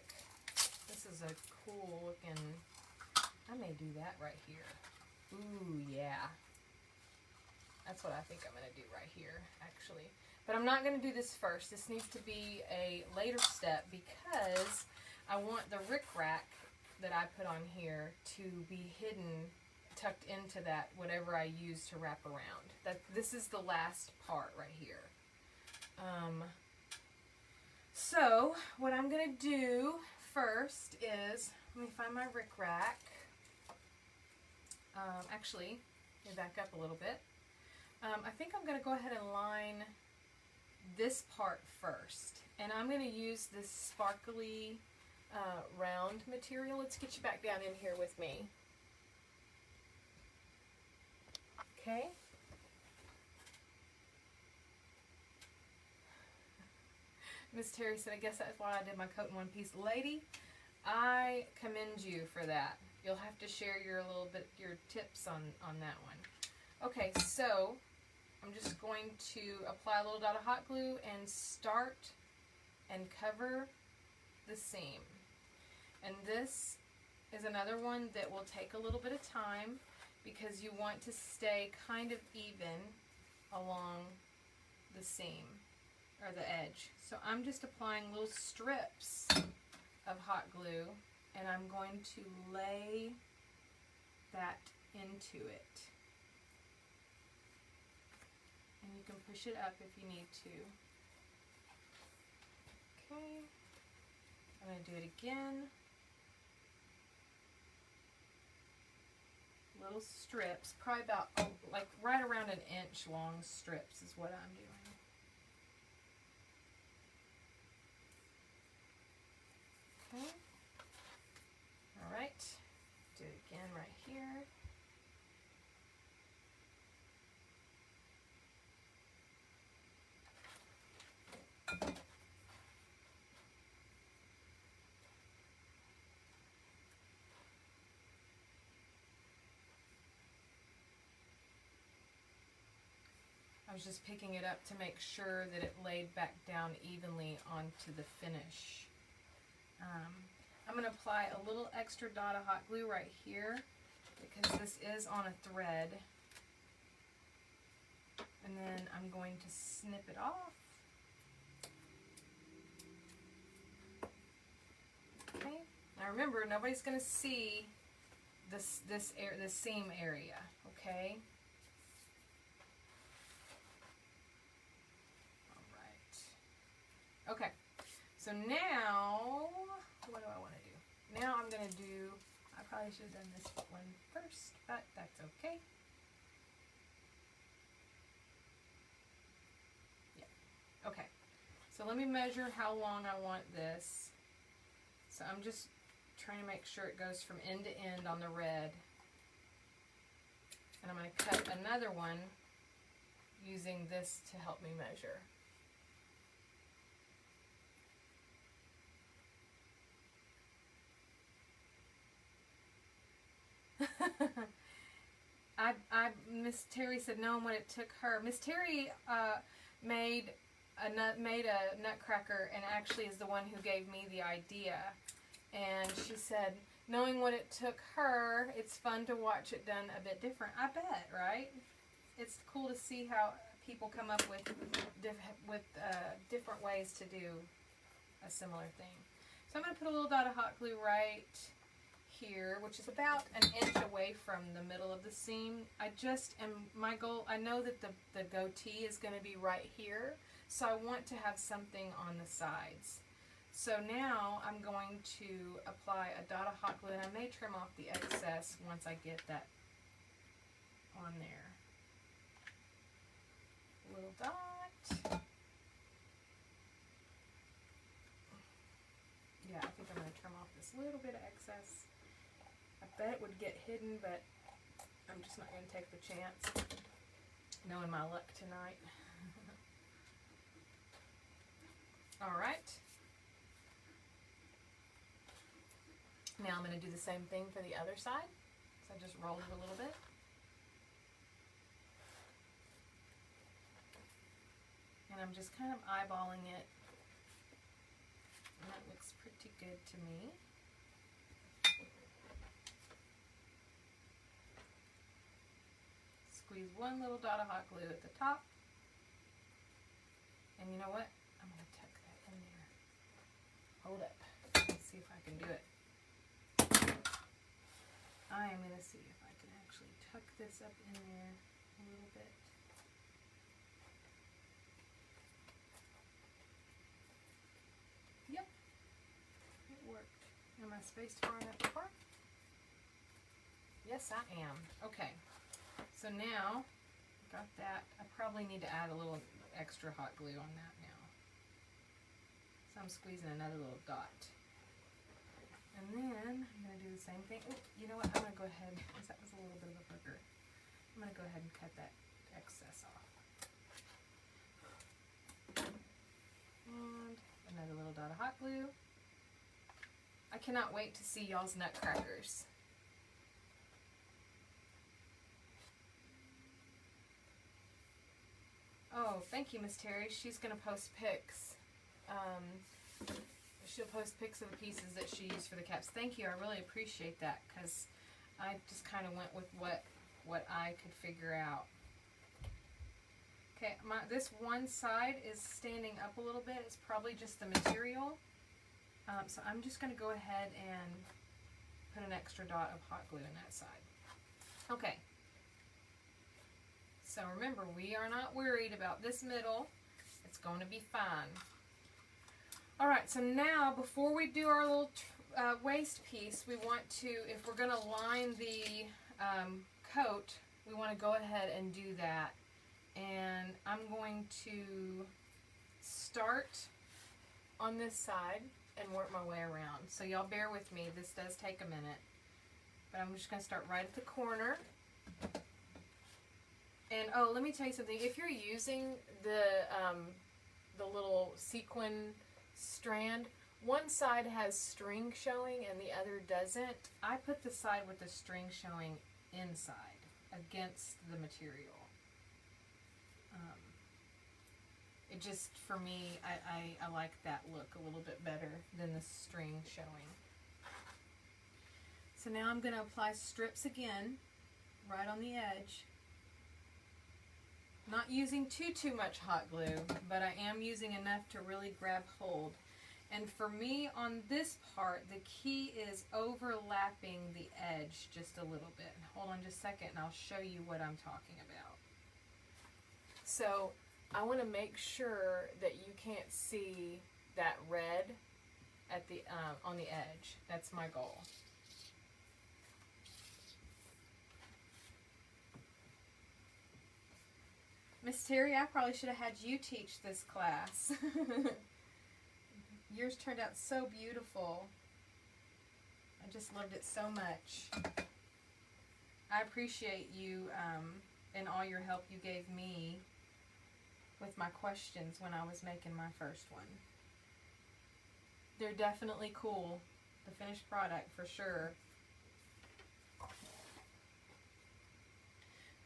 This is a cool looking, I may do that right here. Ooh, yeah. That's what I think I'm going to do right here, actually. But I'm not going to do this first. This needs to be a later step because I want the Ric Rac that I put on here to be hidden, tucked into that, whatever I use to wrap around. This is the last part right here. So, what I'm going to do first is, let me find my Ric Rac. Actually, let me back up a little bit. I think I'm going to go ahead and line this part first. And I'm going to use this sparkly round material. Let's get you back down in here with me. Okay. Miss Terry said, I guess that's why I did my coat in one piece. Lady, I commend you for that. You'll have to share your tips on that one. Okay, so I'm just going to apply a little dot of hot glue and start and cover the seam. And this is another one that will take a little bit of time because you want to stay kind of even along the seam or the edge. So I'm just applying little strips of hot glue and I'm going to lay that into it. And you can push it up if you need to. Okay. I'm going to do it again. Little strips, probably about like right around an inch long strips is what I'm doing. Okay. All right. Do it again right here. I was just picking it up to make sure that it laid back down evenly onto the finish. I'm going to apply a little extra dot of hot glue right here because this is on a thread. And then I'm going to snip it off. Okay. Now remember, nobody's going to see this seam area, okay? Okay, so now, what do I want to do? Now I'm going to do, I probably should have done this one first, but that's okay. Yeah, okay. So let me measure how long I want this. So I'm just trying to make sure it goes from end to end on the red. And I'm going to cut another one using this to help me measure. Miss Terry said knowing what it took her. Miss Terry made a Nutcracker and actually is the one who gave me the idea. And she said, knowing what it took her, it's fun to watch it done a bit different. I bet, right? It's cool to see how people come up with different ways to do a similar thing. So I'm going to put a little dot of hot glue right here, which is about an inch away from the middle of the seam. I just am, my goal, I know that the goatee is going to be right here, So I want to have something on the sides. So now I'm going to apply a dot of hot glue, and I may trim off the excess once I get that on there. Little dot. Yeah, I think I'm going to trim off this little bit of excess. I bet it would get hidden, but I'm just not going to take the chance, knowing my luck tonight. All right. Now I'm going to do the same thing for the other side. So I just rolled it a little bit. And I'm just kind of eyeballing it. And that looks pretty good to me. Squeeze one little dot of hot glue at the top. And you know what? I'm going to tuck that in there. Hold up. Let's see if I can do it. I am going to see if I can actually tuck this up in there a little bit. Yep, it worked. Am I spaced far enough apart? Yes, I am. Okay, so now, got that. I probably need to add a little extra hot glue on that now. So I'm squeezing another little dot. And then I'm going to do the same thing. Oh, you know what? I'm going to go ahead, because that was a little bit of a booger. I'm going to go ahead and cut that excess off. And another little dot of hot glue. I cannot wait to see y'all's nutcrackers. Oh, thank you, Miss Terry. She's going to post pics. She'll post pics of the pieces that she used for the caps. Thank you. I really appreciate that, because I just kind of went with what I could figure out. Okay, this one side is standing up a little bit. It's probably just the material. So I'm just going to go ahead and put an extra dot of hot glue in that side. Okay. So remember, we are not worried about this middle. It's going to be fine. Alright, so now before we do our little waist piece, we want to, if we're going to line the coat, we want to go ahead and do that. And I'm going to start on this side and work my way around. So y'all bear with me, this does take a minute. But I'm just going to start right at the corner. And oh, let me tell you something, if you're using the little sequin strand, one side has string showing and the other doesn't. I put the side with the string showing inside against the material. It just, for me, I like that look a little bit better than the string showing. So now I'm going to apply strips again, right on the edge. Not using too much hot glue, but I am using enough to really grab hold. And for me, on this part, the key is overlapping the edge just a little bit. Hold on just a second and I'll show you what I'm talking about. So I want to make sure that you can't see that red at the on the edge. That's my goal. Miss Terry, I probably should have had you teach this class. Yours turned out so beautiful. I just loved it so much. I appreciate you and all your help you gave me with my questions when I was making my first one. They're definitely cool. The finished product for sure.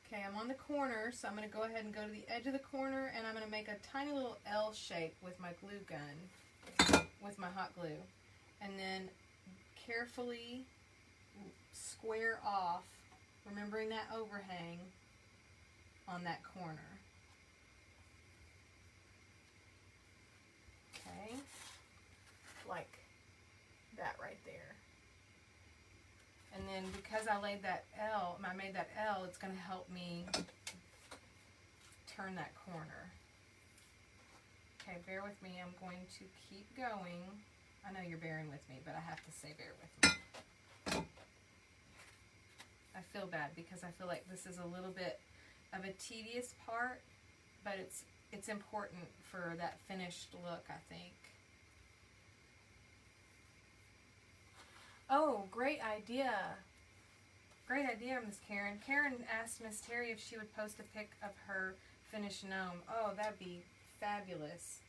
Okay, I'm on the corner, so I'm going to go ahead and go to the edge of the corner, and I'm going to make a tiny little L shape with my glue gun, with my hot glue, and then carefully square off, remembering that overhang on that corner. Okay, like that right there. And then because I made that L, it's going to help me turn that corner. Okay, bear with me. I'm going to keep going. I know you're bearing with me, but I have to say bear with me. I feel bad because I feel like this is a little bit of a tedious part, but it's important for that finished look, I think. Oh, great idea. Great idea, Miss Karen. Karen asked Miss Terry if she would post a pic of her finished gnome. Oh, that'd be fabulous.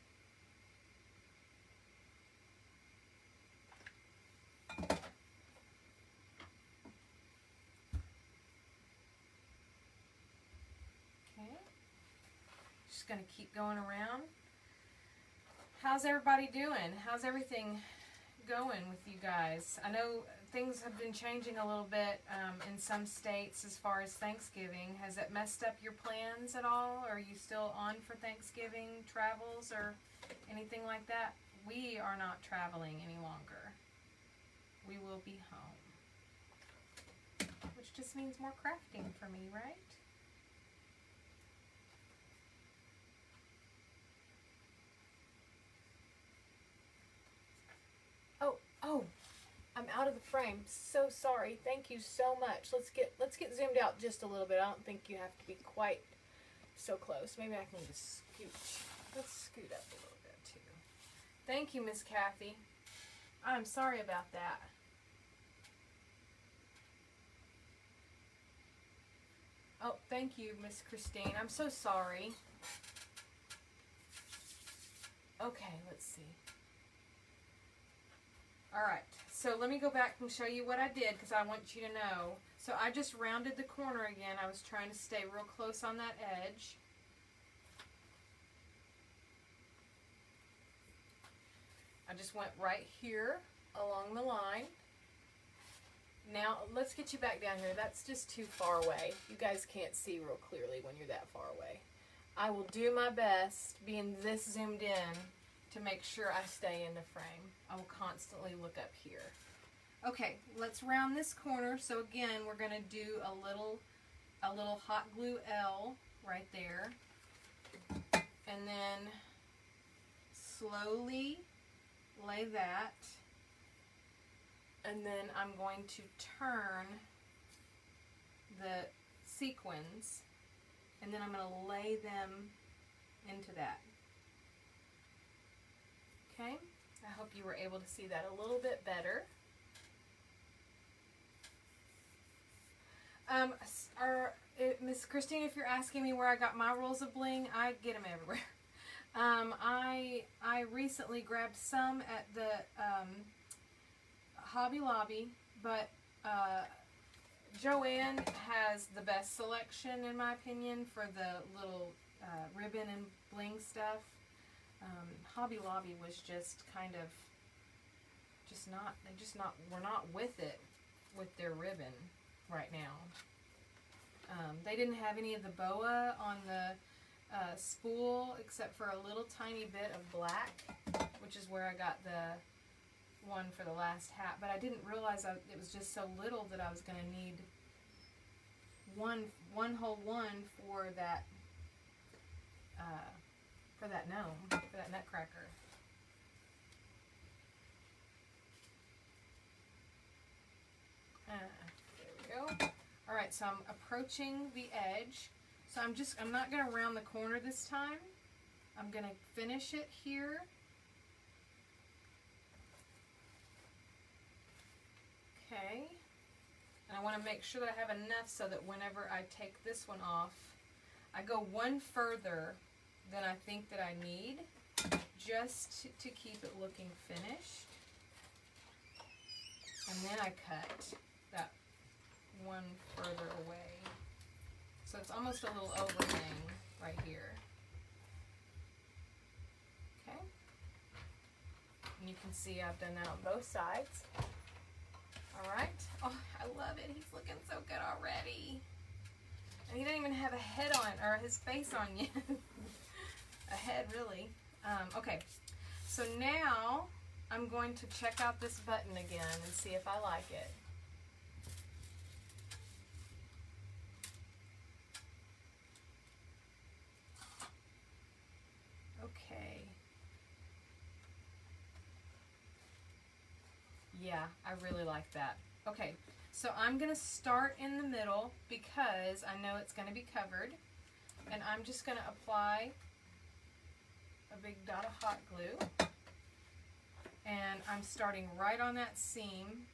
Okay. Just gonna keep going around. How's everybody doing? How's everything going with you guys? I know things have been changing a little bit in some states as far as Thanksgiving. Has it messed up your plans at all? Are you still on for Thanksgiving travels or anything like that? We are not traveling any longer. We will be home. Which just means more crafting for me, right? Oh, I'm out of the frame. So sorry. Thank you so much. Let's get zoomed out just a little bit. I don't think you have to be quite so close. Maybe I can just scooch. Let's scoot up a little bit too. Thank you, Miss Kathy. I'm sorry about that. Oh, thank you, Miss Christine. I'm so sorry. Okay, let's see. Alright, so let me go back and show you what I did because I want you to know. So I just rounded the corner again. I was trying to stay real close on that edge. I just went right here along the line. Now, let's get you back down here. That's just too far away. You guys can't see real clearly when you're that far away. I will do my best, being this zoomed in, to make sure I stay in the frame. I will constantly look up here. Okay, let's round this corner. So again, we're going to do a little hot glue L right there. And then slowly lay that. And then I'm going to turn the sequins. And then I'm going to lay them into that. Okay, I hope you were able to see that a little bit better. Miss Christine, if you're asking me where I got my rolls of bling, I get them everywhere. I recently grabbed some at the Hobby Lobby, but Joanne has the best selection, in my opinion, for the little ribbon and bling stuff. Hobby Lobby was just kind of we're not with it with their ribbon right now. They didn't have any of the boa on the spool except for a little tiny bit of black, which is where I got the one for the last hat, but I didn't realize it was just so little that I was going to need one whole one for that gnome, for that Nutcracker. There we go. All right, so I'm approaching the edge. So I'm not going to round the corner this time. I'm going to finish it here. Okay. And I want to make sure that I have enough so that whenever I take this one off, I go one further than I think that I need, just to keep it looking finished. And then I cut that one further away. So it's almost a little overhang right here. Okay. And you can see I've done that on both sides. Alright. Oh, I love it. He's looking so good already. And he doesn't even have a head on, or his face on yet. A head, really. Okay. So now I'm going to check out this button again and see if I like it. Okay. Yeah, I really like that. Okay, so I'm going to start in the middle because I know it's going to be covered. And I'm just going to apply a big dot of hot glue. And I'm starting right on that seam.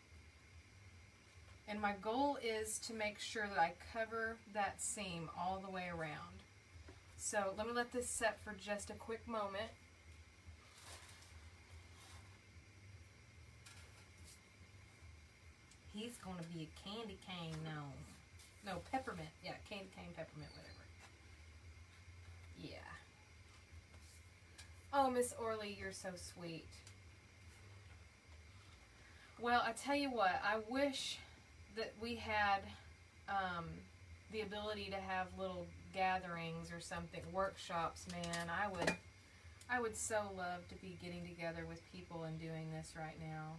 And my goal is to make sure that I cover that seam all the way around. So let me let this set for just a quick moment. He's going to be a candy cane, no, peppermint. Yeah, candy cane, peppermint, whatever. Yeah. Oh, Miss Orly, you're so sweet. Well, I tell you what, I wish that we had the ability to have little gatherings or something, workshops, man. I would so love to be getting together with people and doing this right now.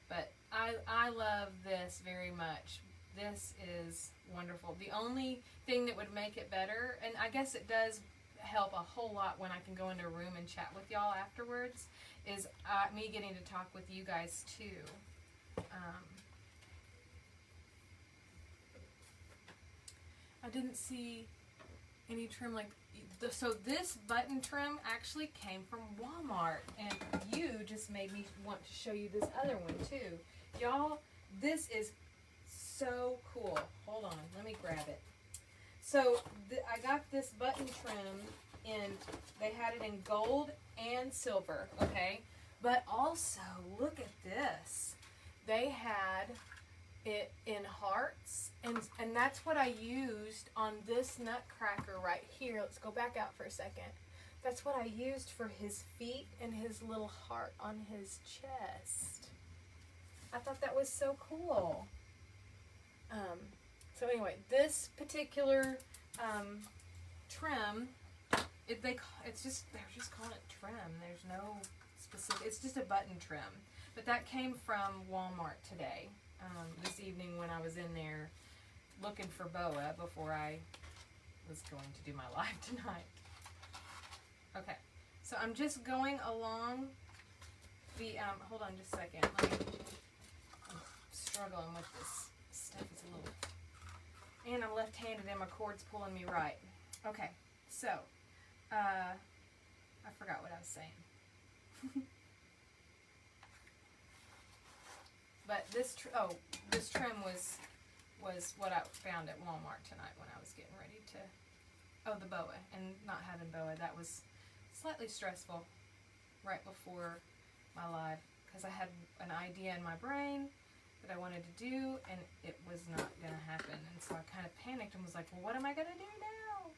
But I love this very much. This is wonderful. The only thing that would make it better, and I guess it does help a whole lot when I can go into a room and chat with y'all afterwards, is me getting to talk with you guys too. I didn't see any trim like so this button trim actually came from Walmart, and you just made me want to show you this other one too. Y'all, this is so cool. Hold on, let me grab it. So I got this button trim they had it in gold and silver, okay? But also, look at this. They had it in hearts, and that's what I used on this Nutcracker right here. Let's go back out for a second. That's what I used for his feet and his little heart on his chest. I thought that was so cool. So anyway, this particular trim, they're just calling it trim. There's no specific. It's just a button trim. But that came from Walmart today. This evening when I was in there looking for boa before I was going to do my live tonight. Okay, so I'm just going along the, hold on just a second. I'm struggling with this stuff. It's a little, and I'm left-handed and my cord's pulling me right. Okay, so, I forgot what I was saying. But this trim was what I found at Walmart tonight when I was getting ready to, the boa, and not having boa, that was slightly stressful right before my live, because I had an idea in my brain that I wanted to do, and it was not going to happen, and so I kind of panicked and was like, well, what am I going to do now?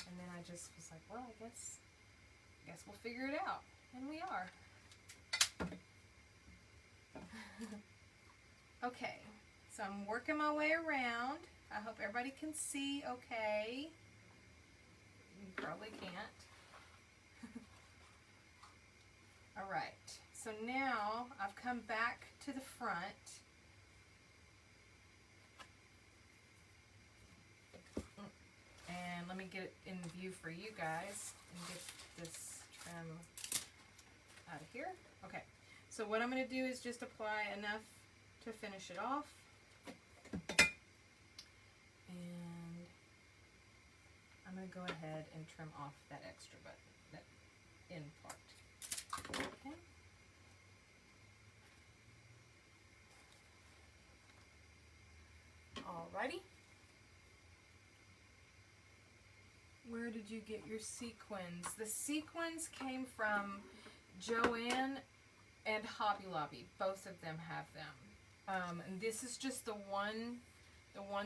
And then I just was like, well, I guess we'll figure it out, and we are. Okay, so I'm working my way around. I hope everybody can see okay. You probably can't. Alright, so now I've come back to the front. And let me get it in view for you guys and get this trim out of here. Okay, so what I'm going to do is just apply enough to finish it off, and I'm going to go ahead and trim off that extra button, that end part. Okay. Alrighty. Where did you get your sequins? The sequins came from Joann and Hobby Lobby. Both of them have them. And this is just the one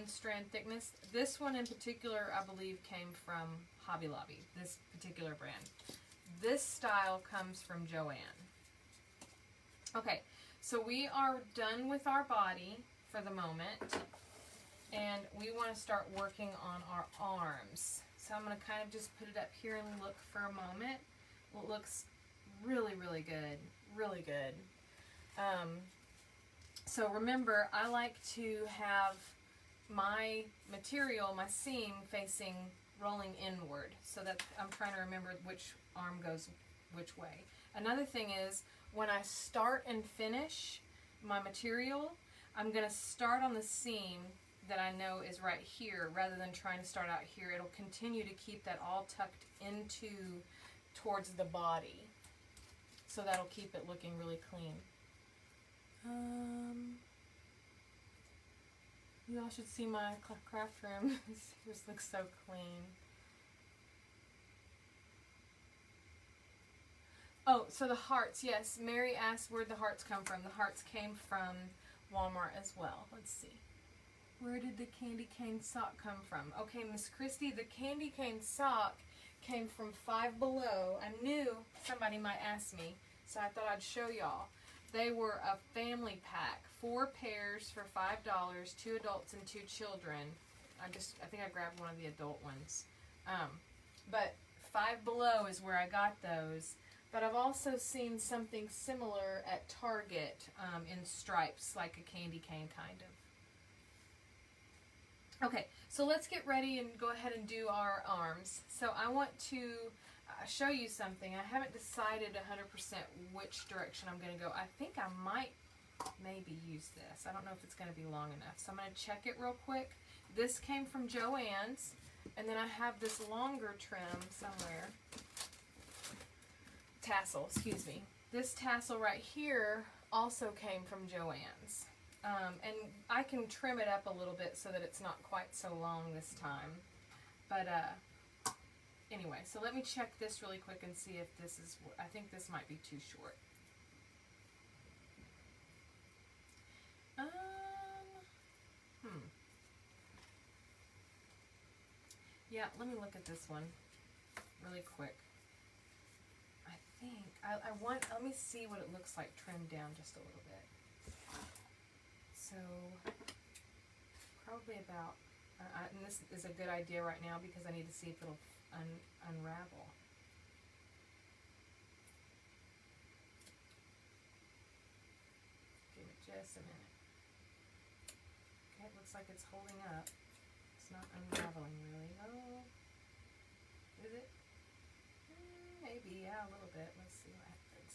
strand thickness. This one in particular, I believe, came from Hobby Lobby, this particular brand. This style comes from Joann. Okay, so we are done with our body for the moment, and we want to start working on our arms. So I'm going to kind of just put it up here and look for a moment. Well, it looks really, really good. Really good. So remember, I like to have my material, my seam, rolling inward, so that I'm trying to remember which arm goes which way. Another thing is, when I start and finish, my material, I'm going to start on the seam that I know is right here rather than trying to start out here. It'll continue to keep that all tucked into towards the body. So that'll keep it looking really clean. You all should see my craft room. This looks so clean. Oh, so the hearts, yes. Mary asked where'd the hearts come from. The hearts came from Walmart as well. Let's see. Where did the candy cane sock come from? Okay, Miss Christie, the candy cane sock came from Five Below. I knew somebody might ask me, so I thought I'd show y'all. They were a family pack, 4 pairs for $5, 2 adults and 2 children. I think I grabbed one of the adult ones. But Five Below is where I got those. But I've also seen something similar at Target in stripes, like a candy cane kind of. Okay, so let's get ready and go ahead and do our arms. So I want to show you something. I haven't decided 100% which direction I'm going to go. I think I might maybe use this. I don't know if it's going to be long enough. So I'm going to check it real quick. This came from Joann's, and then I have this longer trim somewhere. Tassel, excuse me. This tassel right here also came from Joann's. And I can trim it up a little bit so that it's not quite so long this time. But anyway, so let me check this really quick and see if this is, I think this might be too short. Yeah, let me look at this one really quick. I think, let me see what it looks like trimmed down just a little bit. So, probably about, and this is a good idea right now because I need to see if it'll unravel. Give it just a minute. Okay, it looks like it's holding up. It's not unraveling really. Oh, is it? Maybe, yeah, a little bit. Let's see what happens.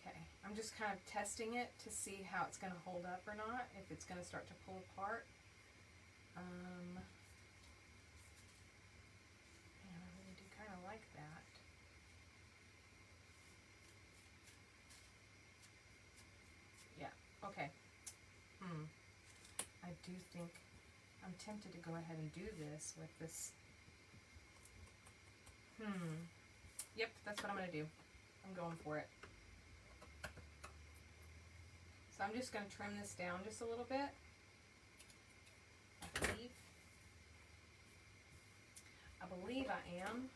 Okay, I'm just kind of testing it to see how it's going to hold up or not, if it's going to start to pull apart. Man, I really do kind of like that. Yeah, okay. I do think I'm tempted to go ahead and do this with this. Yep, that's what I'm going to do. I'm going for it. So I'm just going to trim this down just a little bit. I believe I am.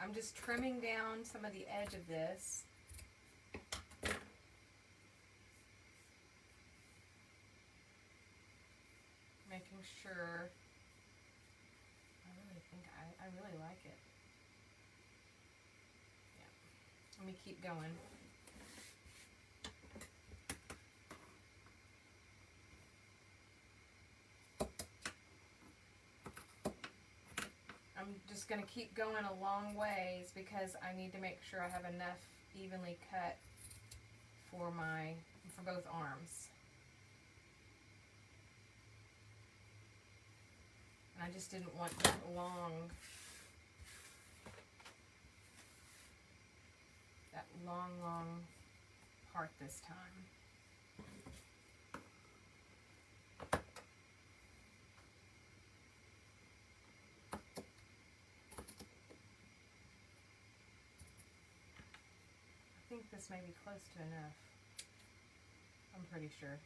I'm just trimming down some of the edge of this. Making sure, I really like it. Yeah. Let me keep going. I'm just going to keep going a long ways because I need to make sure I have enough evenly cut for both arms. And I just didn't want that long part this time. I think this may be close to enough. I'm pretty sure.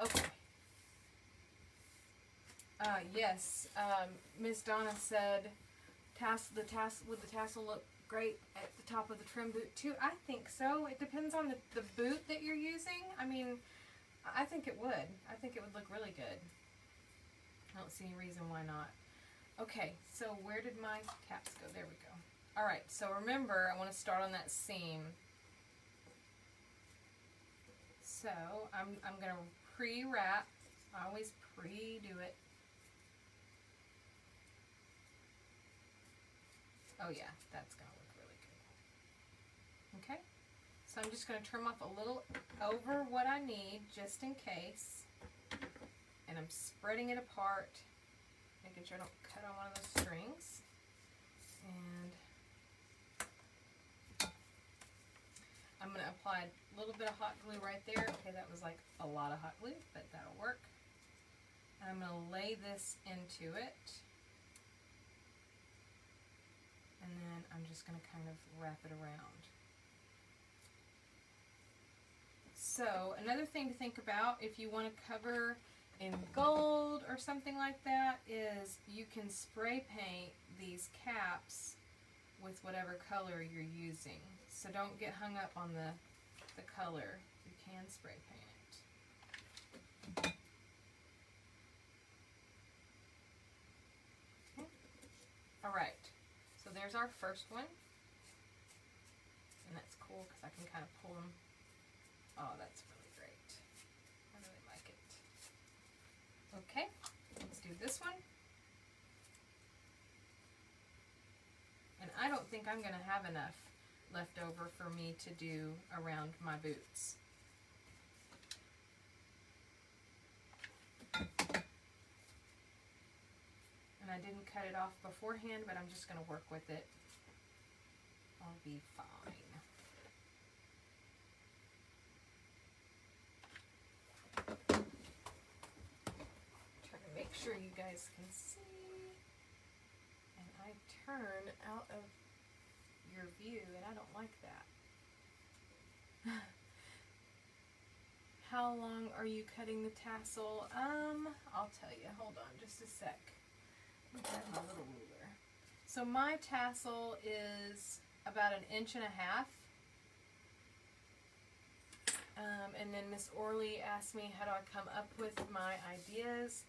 Okay. Yes, Miss Donna said, would the tassel look great at the top of the trim boot too? I think so. It depends on the boot that you're using. I mean, I think it would. I think it would look really good. I don't see any reason why not. Okay, so where did my caps go? There we go. Alright, so remember, I want to start on that seam. So, I'm going to pre-wrap I always pre-do it. Oh yeah, that's gonna look really good. Okay, so I'm just gonna trim off a little over what I need just in case. And I'm spreading it apart, making sure I don't cut on one of those strings. And I'm gonna apply a little bit of hot glue right there. Okay, that was like a lot of hot glue, but that'll work. And I'm gonna lay this into it. And then I'm just going to kind of wrap it around. So another thing to think about if you want to cover in gold or something like that is you can spray paint these caps with whatever color you're using. So don't get hung up on the color. You can spray paint it. Okay. All right. So there's our first one, and that's cool because I can kind of pull them. Oh, that's really great. I really like it. Okay, let's do this one. And I don't think I'm going to have enough left over for me to do around my boots. And I didn't cut it off beforehand, but I'm just going to work with it. I'll be fine. Try to make sure you guys can see. And I turn out of your view, and I don't like that. How long are you cutting the tassel? I'll tell you. Hold on just a sec. Grab my little ruler. So my tassel is about 1.5 inches. And then Miss Orley asked me how do I come up with my ideas.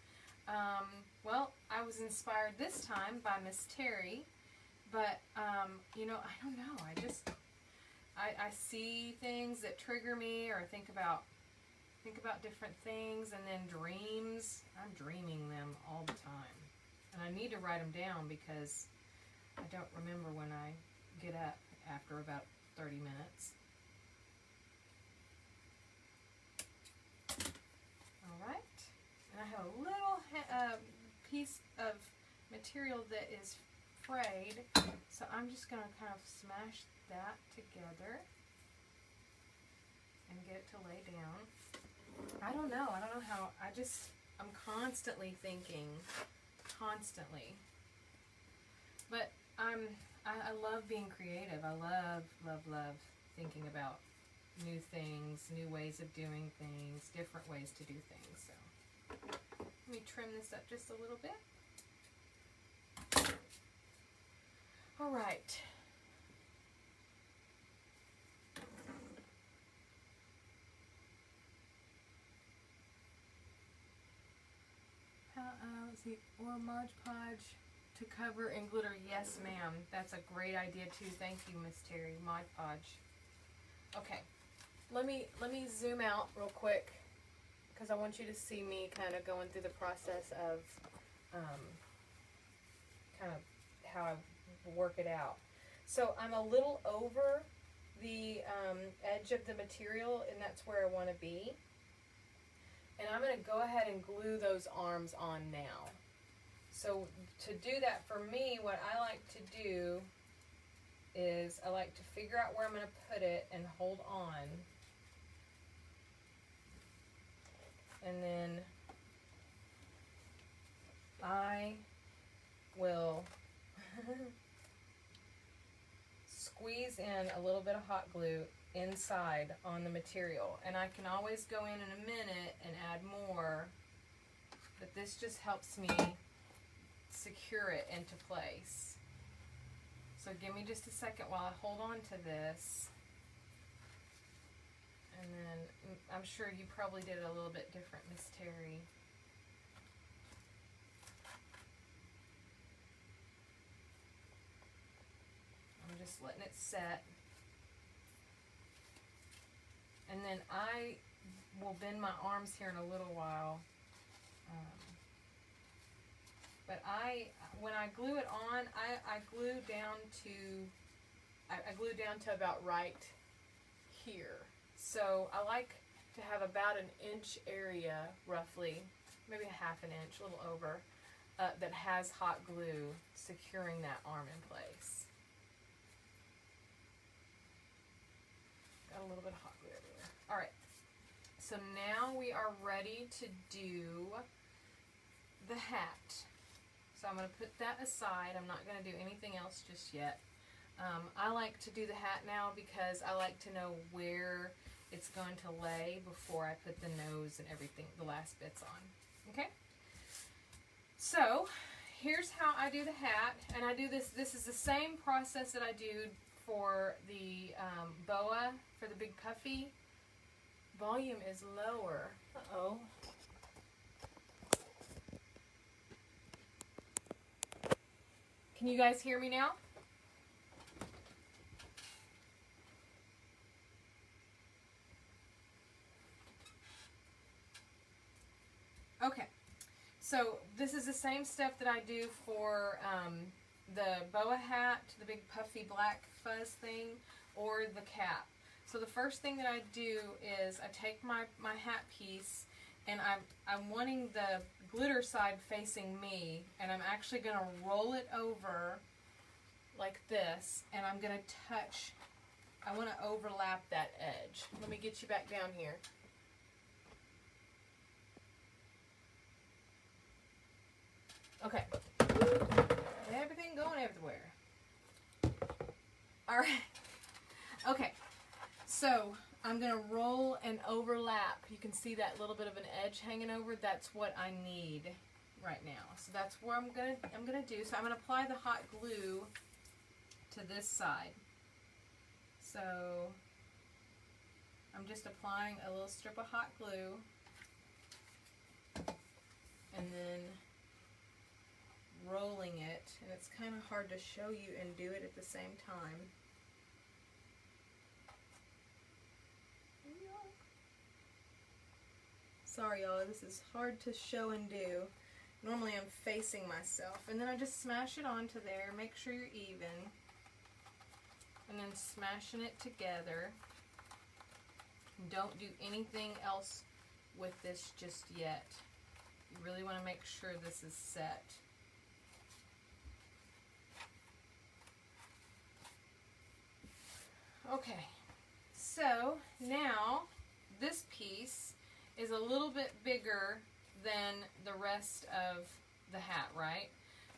Well, I was inspired this time by Miss Terry, but you know, I don't know. I see things that trigger me, or think about different things, and then dreams. I'm dreaming them all the time. And I need to write them down because I don't remember when I get up after about 30 minutes. All right. And I have a little piece of material that is frayed, so I'm just going to kind of smash that together and get it to lay down. I don't know how, I'm constantly thinking. Constantly. But I love being creative. I love thinking about new things, new ways of doing things, different ways to do things. So let me trim this up just a little bit. All right. Let's see, or Mod Podge to cover in glitter. Yes, ma'am. That's a great idea too. Thank you, Miss Terry. Mod Podge. Okay, let me zoom out real quick because I want you to see me kind of going through the process of kind of how I work it out. So I'm a little over the edge of the material, and that's where I want to be. And I'm going to go ahead and glue those arms on now. So to do that, for me, what I like to do is I like to figure out where I'm going to put it and hold on. And then I will squeeze in a little bit of hot glue inside on the material, and I can always go in a minute and add more, but this just helps me secure it into place. So give me just a second while I hold on to this, and then I'm sure you probably did it a little bit different, Miss Terry. I'm just letting it set. And then I will bend my arms here in a little while But when I glue it on, I glue down to about right here. So I like to have about an inch area, roughly, maybe a half an inch, a little over, that has hot glue securing that arm in place. Got a little bit of hot glue everywhere. All right, so now we are ready to do the hat. So I'm going to put that aside. I'm not going to do anything else just yet. I like to do the hat now because I like to know where it's going to lay before I put the nose and everything, the last bits on. Okay? So here's how I do the hat, and I do this. This is the same process that I do for the boa, for the big puffy. Volume is lower. Uh-oh. Can you guys hear me now? Okay, so this is the same step that I do for the boa hat, the big puffy black fuzz thing, or the cap. So the first thing that I do is I take my hat piece, and I'm wanting the glitter side facing me, and I'm actually going to roll it over like this, and I'm going to touch, I want to overlap that edge. Let me get you back down here. Okay. Everything going everywhere. All right. Okay. So I'm going to roll and overlap. You can see that little bit of an edge hanging over. That's what I need right now. So that's where I'm going to do. So I'm going to apply the hot glue to this side. So I'm just applying a little strip of hot glue, and then rolling it, and it's kind of hard to show you and do it at the same time. Sorry y'all, this is hard to show and do. Normally I'm facing myself, and then I just smash it onto there, make sure you're even, and then smashing it together. Don't do anything else with this just yet. You really want to make sure this is set. Okay, so now this piece is a little bit bigger than the rest of the hat, right?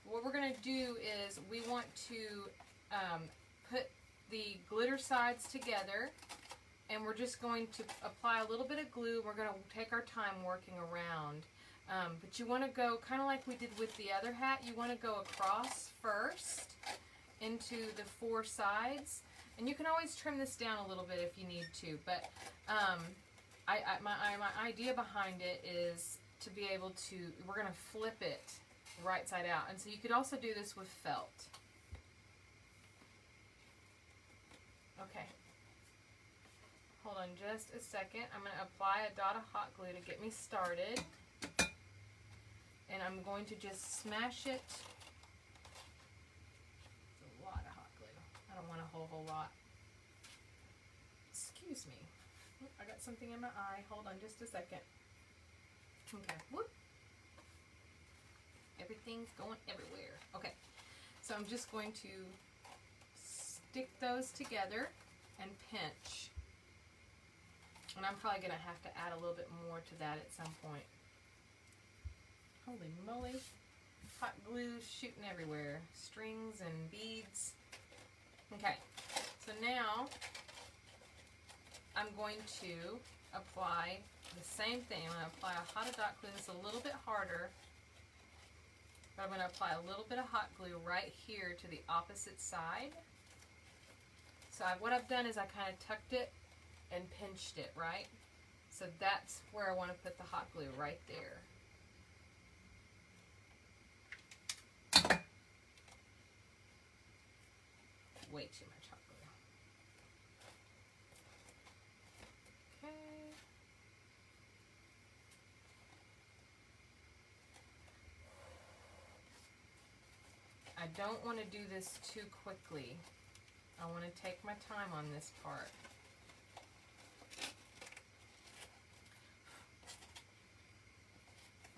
What we're going to do is we want to put the glitter sides together, and we're just going to apply a little bit of glue. We're going to take our time working around. But you want to go kind of like we did with the other hat. You want to go across first into the four sides. And you can always trim this down a little bit if you need to. But my idea behind it is to be able to, we're going to flip it right side out. And so you could also do this with felt. Okay. Hold on just a second. I'm going to apply a dot of hot glue to get me started. And I'm going to just smash it. It's a lot of hot glue. I don't want a whole lot. Excuse me. Oop, I got something in my eye. Hold on just a second. Okay. Whoop. Everything's going everywhere. Okay. So I'm just going to stick those together and pinch. And I'm probably going to have to add a little bit more to that at some point. Holy moly. Hot glue shooting everywhere. Strings and beads. Okay. So now I'm going to apply the same thing. I'm going to apply a hot dot glue. It's a little bit harder. But I'm going to apply a little bit of hot glue right here to the opposite side. So what I've done is I kind of tucked it and pinched it, right? So that's where I want to put the hot glue, right there. Way too much hot glue. Okay. don't want to do this too quickly. I want to take my time on this part.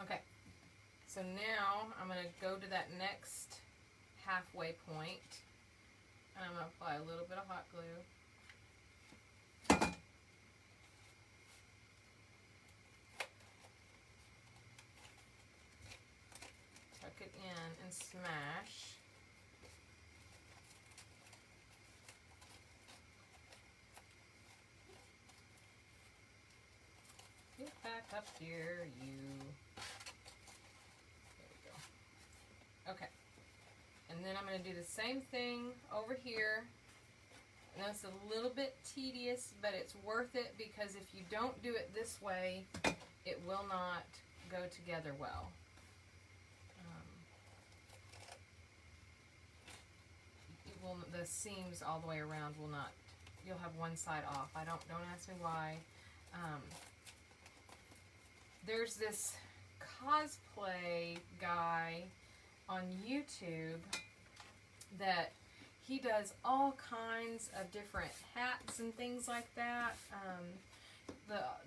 Okay, so now I'm going to go to that next halfway point, and I'm going to apply a little bit of hot glue. Tuck it in and smash. Get back up here, you. There we go. Okay. And then I'm going to do the same thing over here. And that's a little bit tedious, but it's worth it because if you don't do it this way, it will not go together well. The seams all the way around will not. You'll have one side off. Don't ask me why. There's this cosplay guy on YouTube that he does all kinds of different hats and things like that.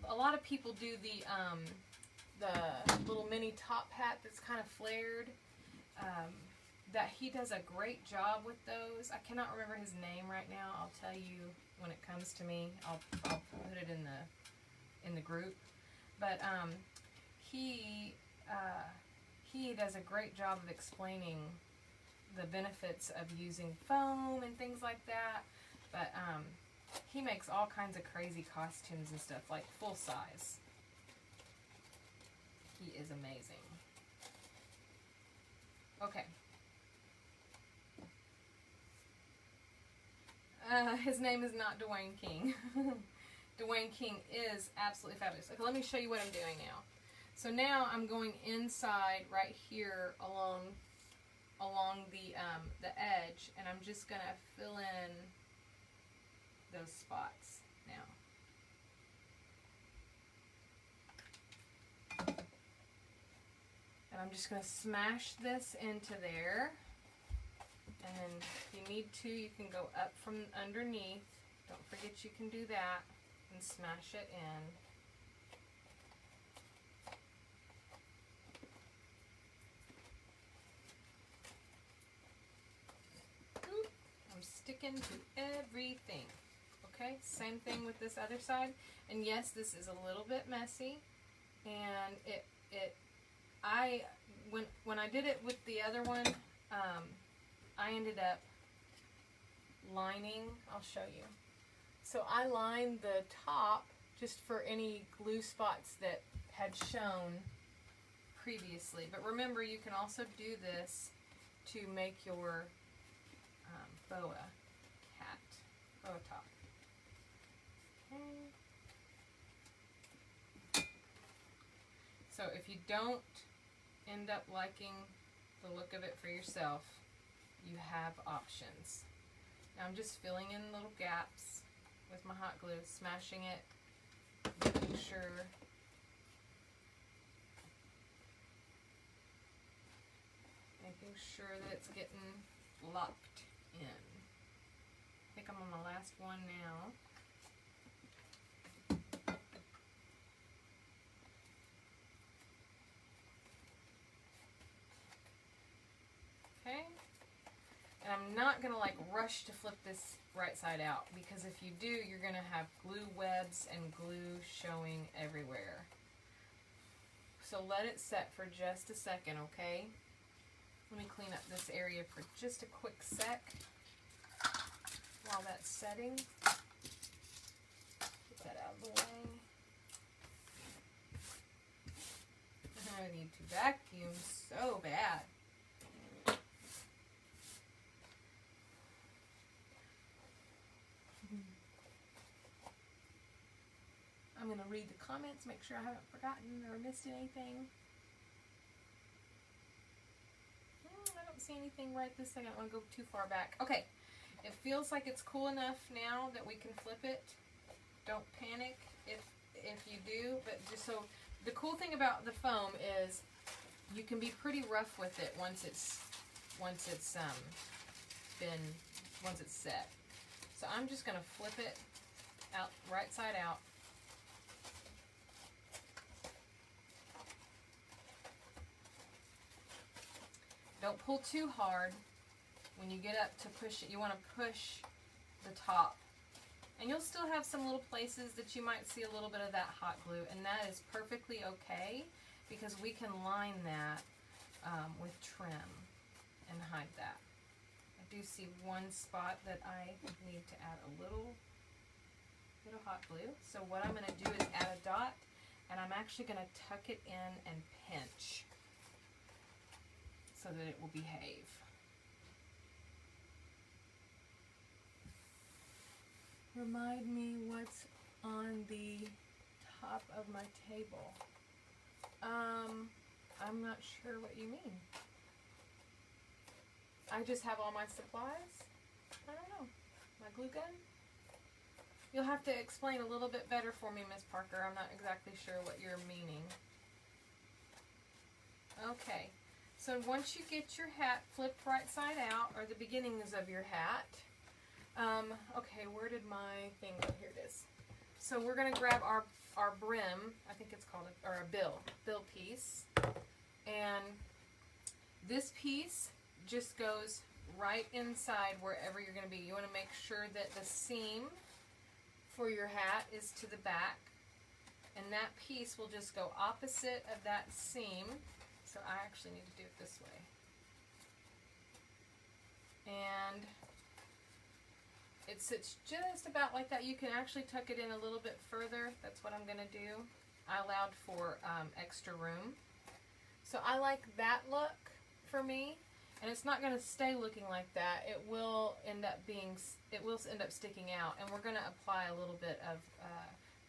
A lot of people do the little mini top hat that's kind of flared. That he does a great job with those. I cannot remember his name right now. I'll tell you when it comes to me. I'll put it in the group. But he does a great job of explaining the benefits of using foam and things like that. But he makes all kinds of crazy costumes and stuff, like full size. He is amazing. Okay. His name is not Dwayne King. Dwayne King is absolutely fabulous. Okay, let me show you what I'm doing now. So now I'm going inside right here along the edge, and I'm just gonna fill in those spots now. And I'm just gonna smash this into there. And then if you need to, you can go up from underneath. Don't forget you can do that and smash it in. Oop, I'm sticking to everything. Okay, same thing with this other side. And yes, this is a little bit messy. And when I did it with the other one, I ended up lining, I'll show you. So I lined the top just for any glue spots that had shown previously. But remember, you can also do this to make your boa top. Okay. So if you don't end up liking the look of it for yourself, you have options. Now I'm just filling in little gaps with my hot glue, smashing it, making sure that it's getting locked in. I think I'm on my last one now. Okay. And I'm not going to like rush to flip this right side out, because if you do, you're going to have glue webs and glue showing everywhere. So let it set for just a second, okay? Let me clean up this area for just a quick sec while that's setting. Get that out of the way. I need to vacuum so bad. I'm going to read the comments, make sure I haven't forgotten or missed anything. I don't see anything right this second. I don't want to go too far back. Okay, it feels like it's cool enough now that we can flip it. Don't panic if you do, but just so, the cool thing about the foam is you can be pretty rough with it once once it's once it's set. So I'm just going to flip it out, right side out. Don't pull too hard. When you get up to push it, you want to push the top. And you'll still have some little places that you might see a little bit of that hot glue, and that is perfectly okay because we can line that with trim and hide that. I do see one spot that I need to add a little bit of hot glue. So what I'm going to do is add a dot, and I'm actually going to tuck it in and pinch so that it will behave. Remind me what's on the top of my table. I'm not sure what you mean. I just have all my supplies? I don't know. My glue gun? You'll have to explain a little bit better for me, Miss Parker. I'm not exactly sure what you're meaning. Okay. So once you get your hat flipped right side out, or the beginnings of your hat, okay, where did my thing go? Here it is. So we're going to grab our brim, I think it's called, or a bill piece, and this piece just goes right inside wherever you're going to be. You want to make sure that the seam for your hat is to the back, and that piece will just go opposite of that seam. So I actually need to do it this way. And it sits just about like that. You can actually tuck it in a little bit further. That's what I'm going to do. I allowed for extra room. So I like that look for me. And it's not going to stay looking like that. It will end up sticking out. And we're going to apply a little bit of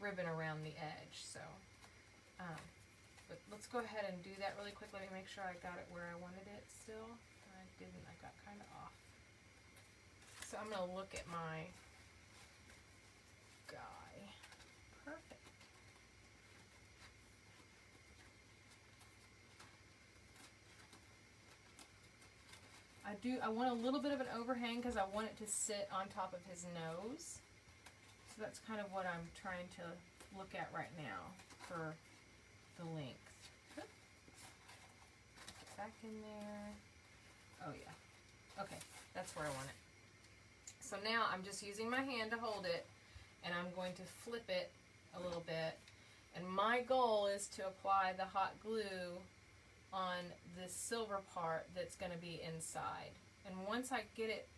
ribbon around the edge. So, but let's go ahead and do that really quick. Let me make sure I got it where I wanted it still. I didn't. I got kind of off. So I'm going to look at my guy. Perfect. I want a little bit of an overhang because I want it to sit on top of his nose. So that's kind of what I'm trying to look at right now for the length. Get back in there. Oh yeah. Okay, that's where I want it. So now I'm just using my hand to hold it, and I'm going to flip it a little bit. And my goal is to apply the hot glue on this silver part that's going to be inside. And once I get it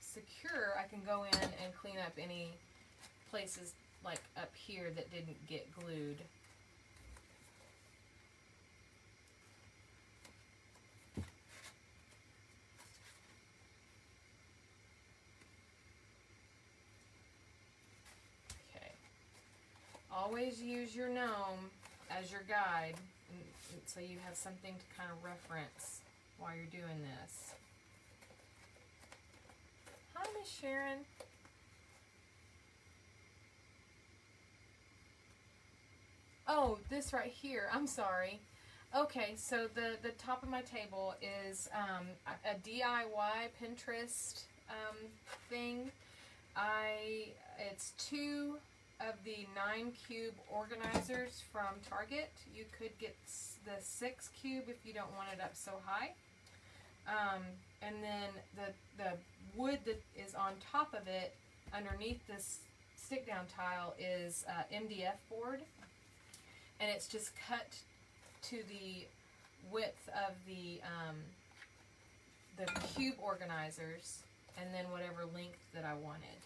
secure, I can go in and clean up any places like up here that didn't get glued. Okay. Always use your gnome as your guide, so you have something to kind of reference while you're doing this. Hi, Miss Sharon. Oh, this right here. I'm sorry. Okay, so the top of my table is a DIY Pinterest thing. It's 2 of the 9 cube organizers from Target. You could get the 6 cube if you don't want it up so high. And then the wood that is on top of it, underneath this stick down tile, is MDF board. And it's just cut to the width of the cube organizers, and then whatever length that I wanted.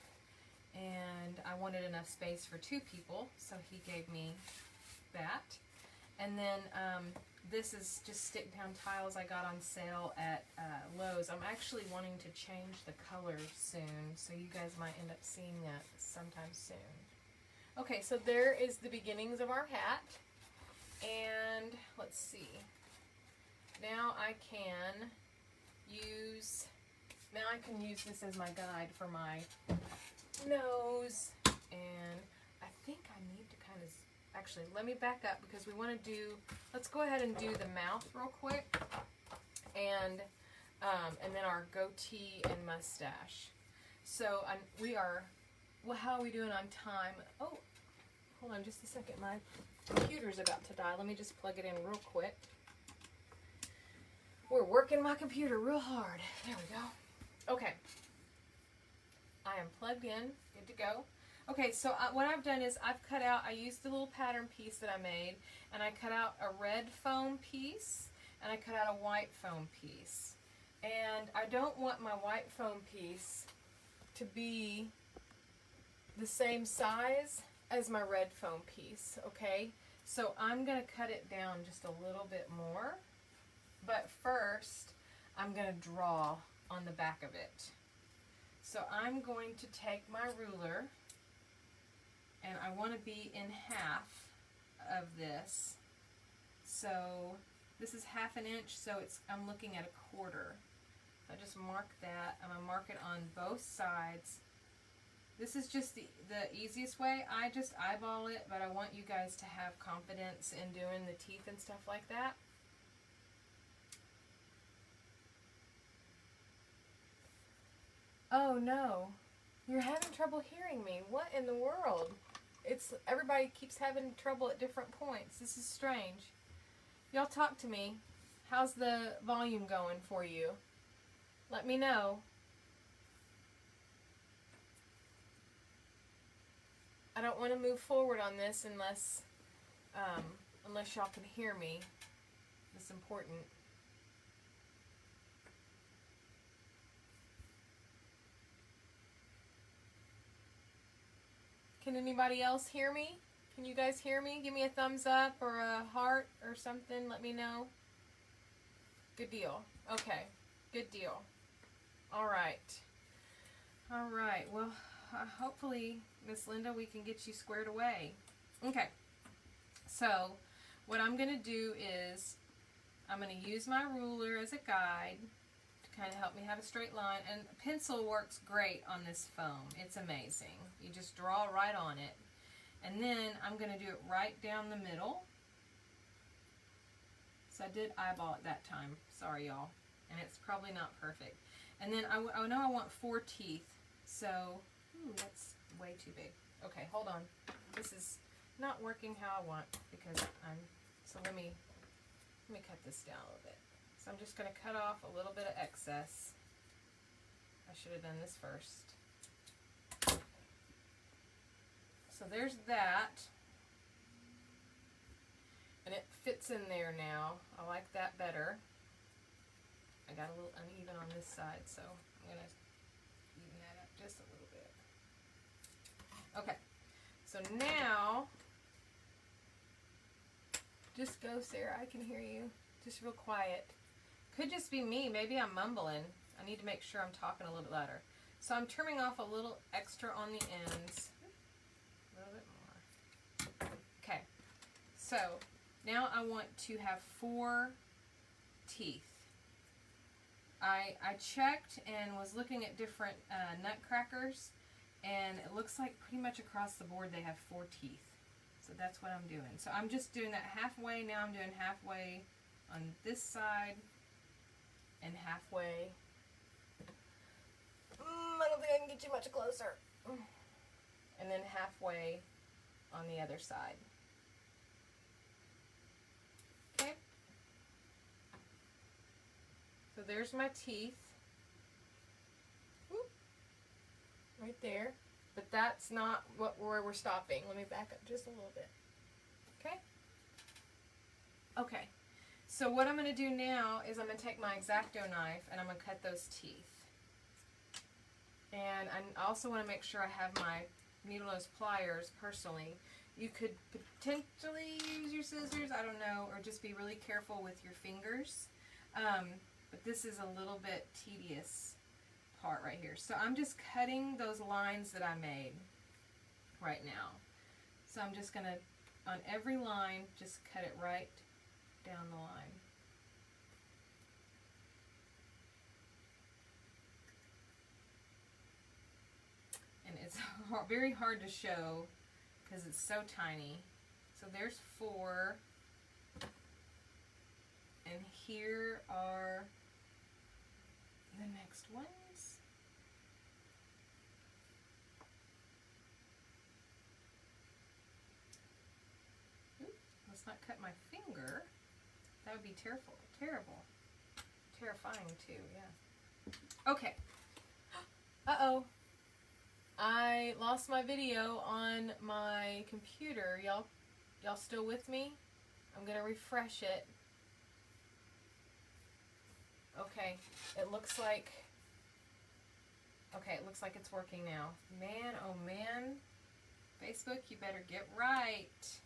And I wanted enough space for 2 people, so he gave me that. And then this is just stick down tiles I got on sale at Lowe's. I'm actually wanting to change the color soon, so you guys might end up seeing that sometime soon. Okay, so there is the beginnings of our hat. And let's see. Now I can use this as my guide for my nose. And I think I need to kind of, actually, let me back up because we want to do, let's go ahead and do the mouth real quick. And and then our goatee and mustache. So we are, well, how are we doing on time? Oh, hold on just a second. My computer's about to die. Let me just plug it in real quick. We're working my computer real hard. There we go. Okay. I am plugged in, good to go. Okay, so what I've done is I've cut out, I used the little pattern piece that I made, and I cut out a red foam piece, and I cut out a white foam piece. And I don't want my white foam piece to be the same size as my red foam piece, okay? So I'm going to cut it down just a little bit more, but first I'm going to draw on the back of it. So I'm going to take my ruler, and I want to be in half of this. So this is 1/2 inch, so I'm looking at 1/4. I just mark that. I'm going to mark it on both sides. This is just the easiest way. I just eyeball it, but I want you guys to have confidence in doing the teeth and stuff like that. Oh no, you're having trouble hearing me. What in the world? Everybody keeps having trouble at different points. This is strange. Y'all talk to me. How's the volume going for you? Let me know. I don't want to move forward on this unless y'all can hear me. It's important. Can anybody else hear me? Can you guys hear me? Give me a thumbs up or a heart or something. Let me know. Good deal. Okay. Good deal. All right. All right. Well, hopefully, Miss Linda, we can get you squared away. Okay. So, what I'm going to do is I'm going to use my ruler as a guide to kind of help me have a straight line. And a pencil works great on this foam. It's amazing. You just draw right on it. And then I'm going to do it right down the middle. So I did eyeball it that time. Sorry, y'all. And it's probably not perfect. And then I know I want 4 teeth. So, that's way too big. Okay, hold on. This is not working how I want because so let me cut this down a little bit. So I'm just going to cut off a little bit of excess. I should have done this first. So there's that. And it fits in there now. I like that better. I got a little uneven on this side, so I'm going to even that up just a little bit. Okay, so now, just go, Sarah. I can hear you. Just real quiet. Could just be me. Maybe I'm mumbling. I need to make sure I'm talking a little louder. So I'm trimming off a little extra on the ends. A little bit more. Okay, so now I want to have 4 teeth. I checked and was looking at different Nutcrackers, and it looks like pretty much across the board they have 4 teeth. So that's what I'm doing. So I'm just doing that halfway. Now I'm doing halfway on this side and halfway. I don't think I can get you much closer. And then halfway on the other side. Okay. So there's my teeth. Whoop. Right there. But that's not where we're stopping. Let me back up just a little bit. Okay? Okay. So what I'm going to do now is I'm going to take my X-Acto knife and I'm going to cut those teeth. And I also want to make sure I have my needle nose pliers personally. You could potentially use your scissors, I don't know, or just be really careful with your fingers. But this is a little bit tedious part right here. So I'm just cutting those lines that I made right now. So I'm just going to, on every line, just cut it right down the line. And it's very hard to show because it's so tiny. So there's 4. And here are the next ones. Let's not cut my finger. That would be terrible. Terrifying too, yeah. Okay. Uh-oh. I lost my video on my computer. Y'all still with me? I'm gonna refresh it. Okay, it looks like it's working now. Man, oh man. Facebook, you better get right.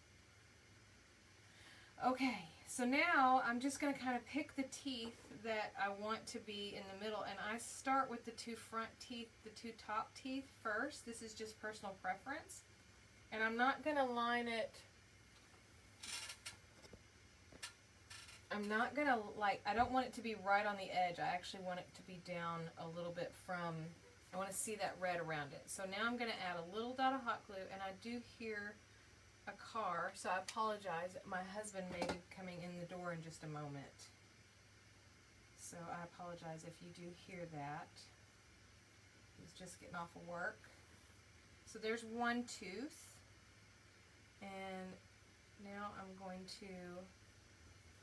Okay, so now I'm just going to kind of pick the teeth that I want to be in the middle, and I start with the two front teeth, the two top teeth first. This is just personal preference. And I'm not going to line it, I'm not going to, like, I don't want it to be right on the edge. I actually want it to be down a little bit from, I want to see that red around it. So now I'm going to add a little dot of hot glue, and I do hear a car, so I apologize. My husband may be coming in the door in just a moment. So I apologize if you do hear that. He's just getting off of work. So there's one tooth. And now I'm going to,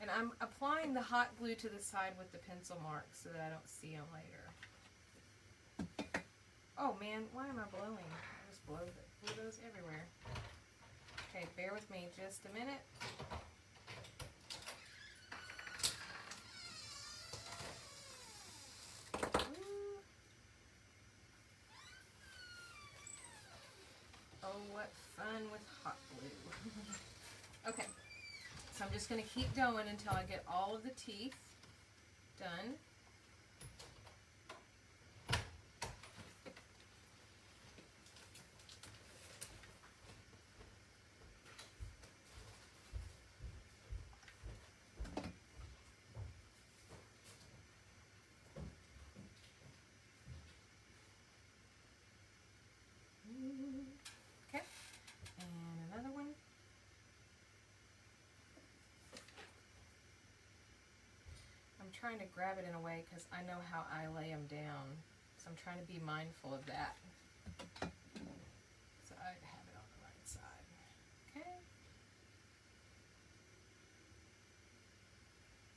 and I'm applying the hot glue to the side with the pencil marks so that I don't see them later. Oh man, why am I blowing? I just blew those everywhere. Okay, bear with me just a minute. Ooh. Oh, what fun with hot glue. Okay, so I'm just going to keep going until I get all of the teeth done. Okay, and another one. I'm trying to grab it in a way because I know how I lay them down, so I'm trying to be mindful of that. So I have it on the right side. Okay.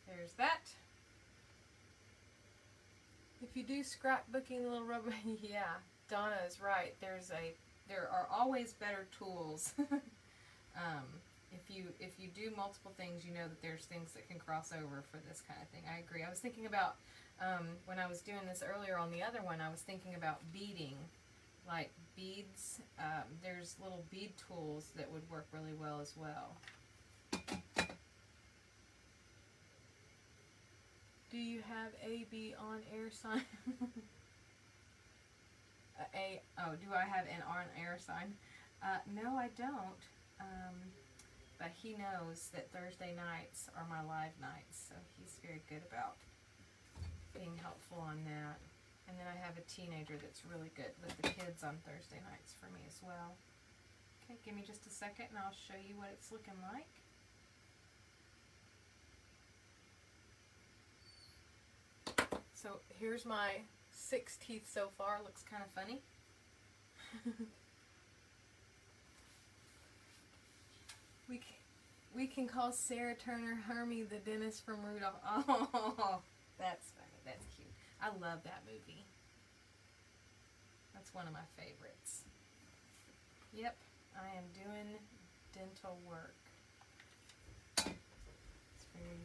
There's that. If you do scrapbooking, little rubber, yeah, Donna is right. There are always better tools. If you do multiple things, you know that there's things that can cross over for this kind of thing. I agree. I was thinking about, when I was doing this earlier on the other one, I was thinking about beading, like beads. There's little bead tools that would work really well as well. Do you have a B on air sign? Do I have an on air sign? No, I don't. But he knows that Thursday nights are my live nights, so he's very good about being helpful on that. And then I have a teenager that's really good with the kids on Thursday nights for me as well. Okay, give me just a second and I'll show you what it's looking like. So here's my 6 teeth so far. Looks kind of funny. We can call Sarah Turner Hermie the dentist from Rudolph. Oh, that's funny. That's cute. I love that movie. That's one of my favorites. Yep, I am doing dental work. It's very...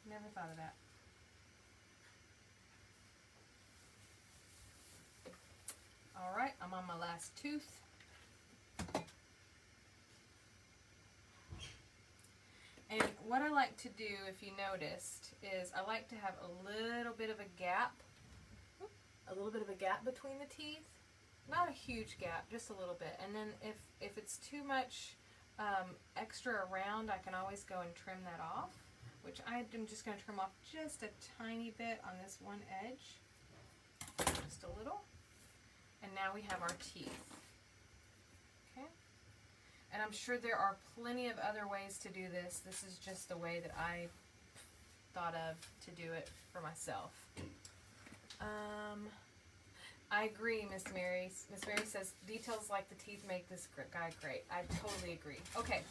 Never thought of that. Alright, I'm on my last tooth. And what I like to do, if you noticed, is I like to have a little bit of a gap. Between the teeth. Not a huge gap, just a little bit. And then if it's too much extra around, I can always go and trim that off. Which I'm just going to trim off just a tiny bit on this one edge. Just a little. And now we have our teeth. Okay. And I'm sure there are plenty of other ways to do this. This is just the way that I thought of to do it for myself. I agree, Miss Mary. Miss Mary says, details like the teeth make this guy great. I totally agree. Okay.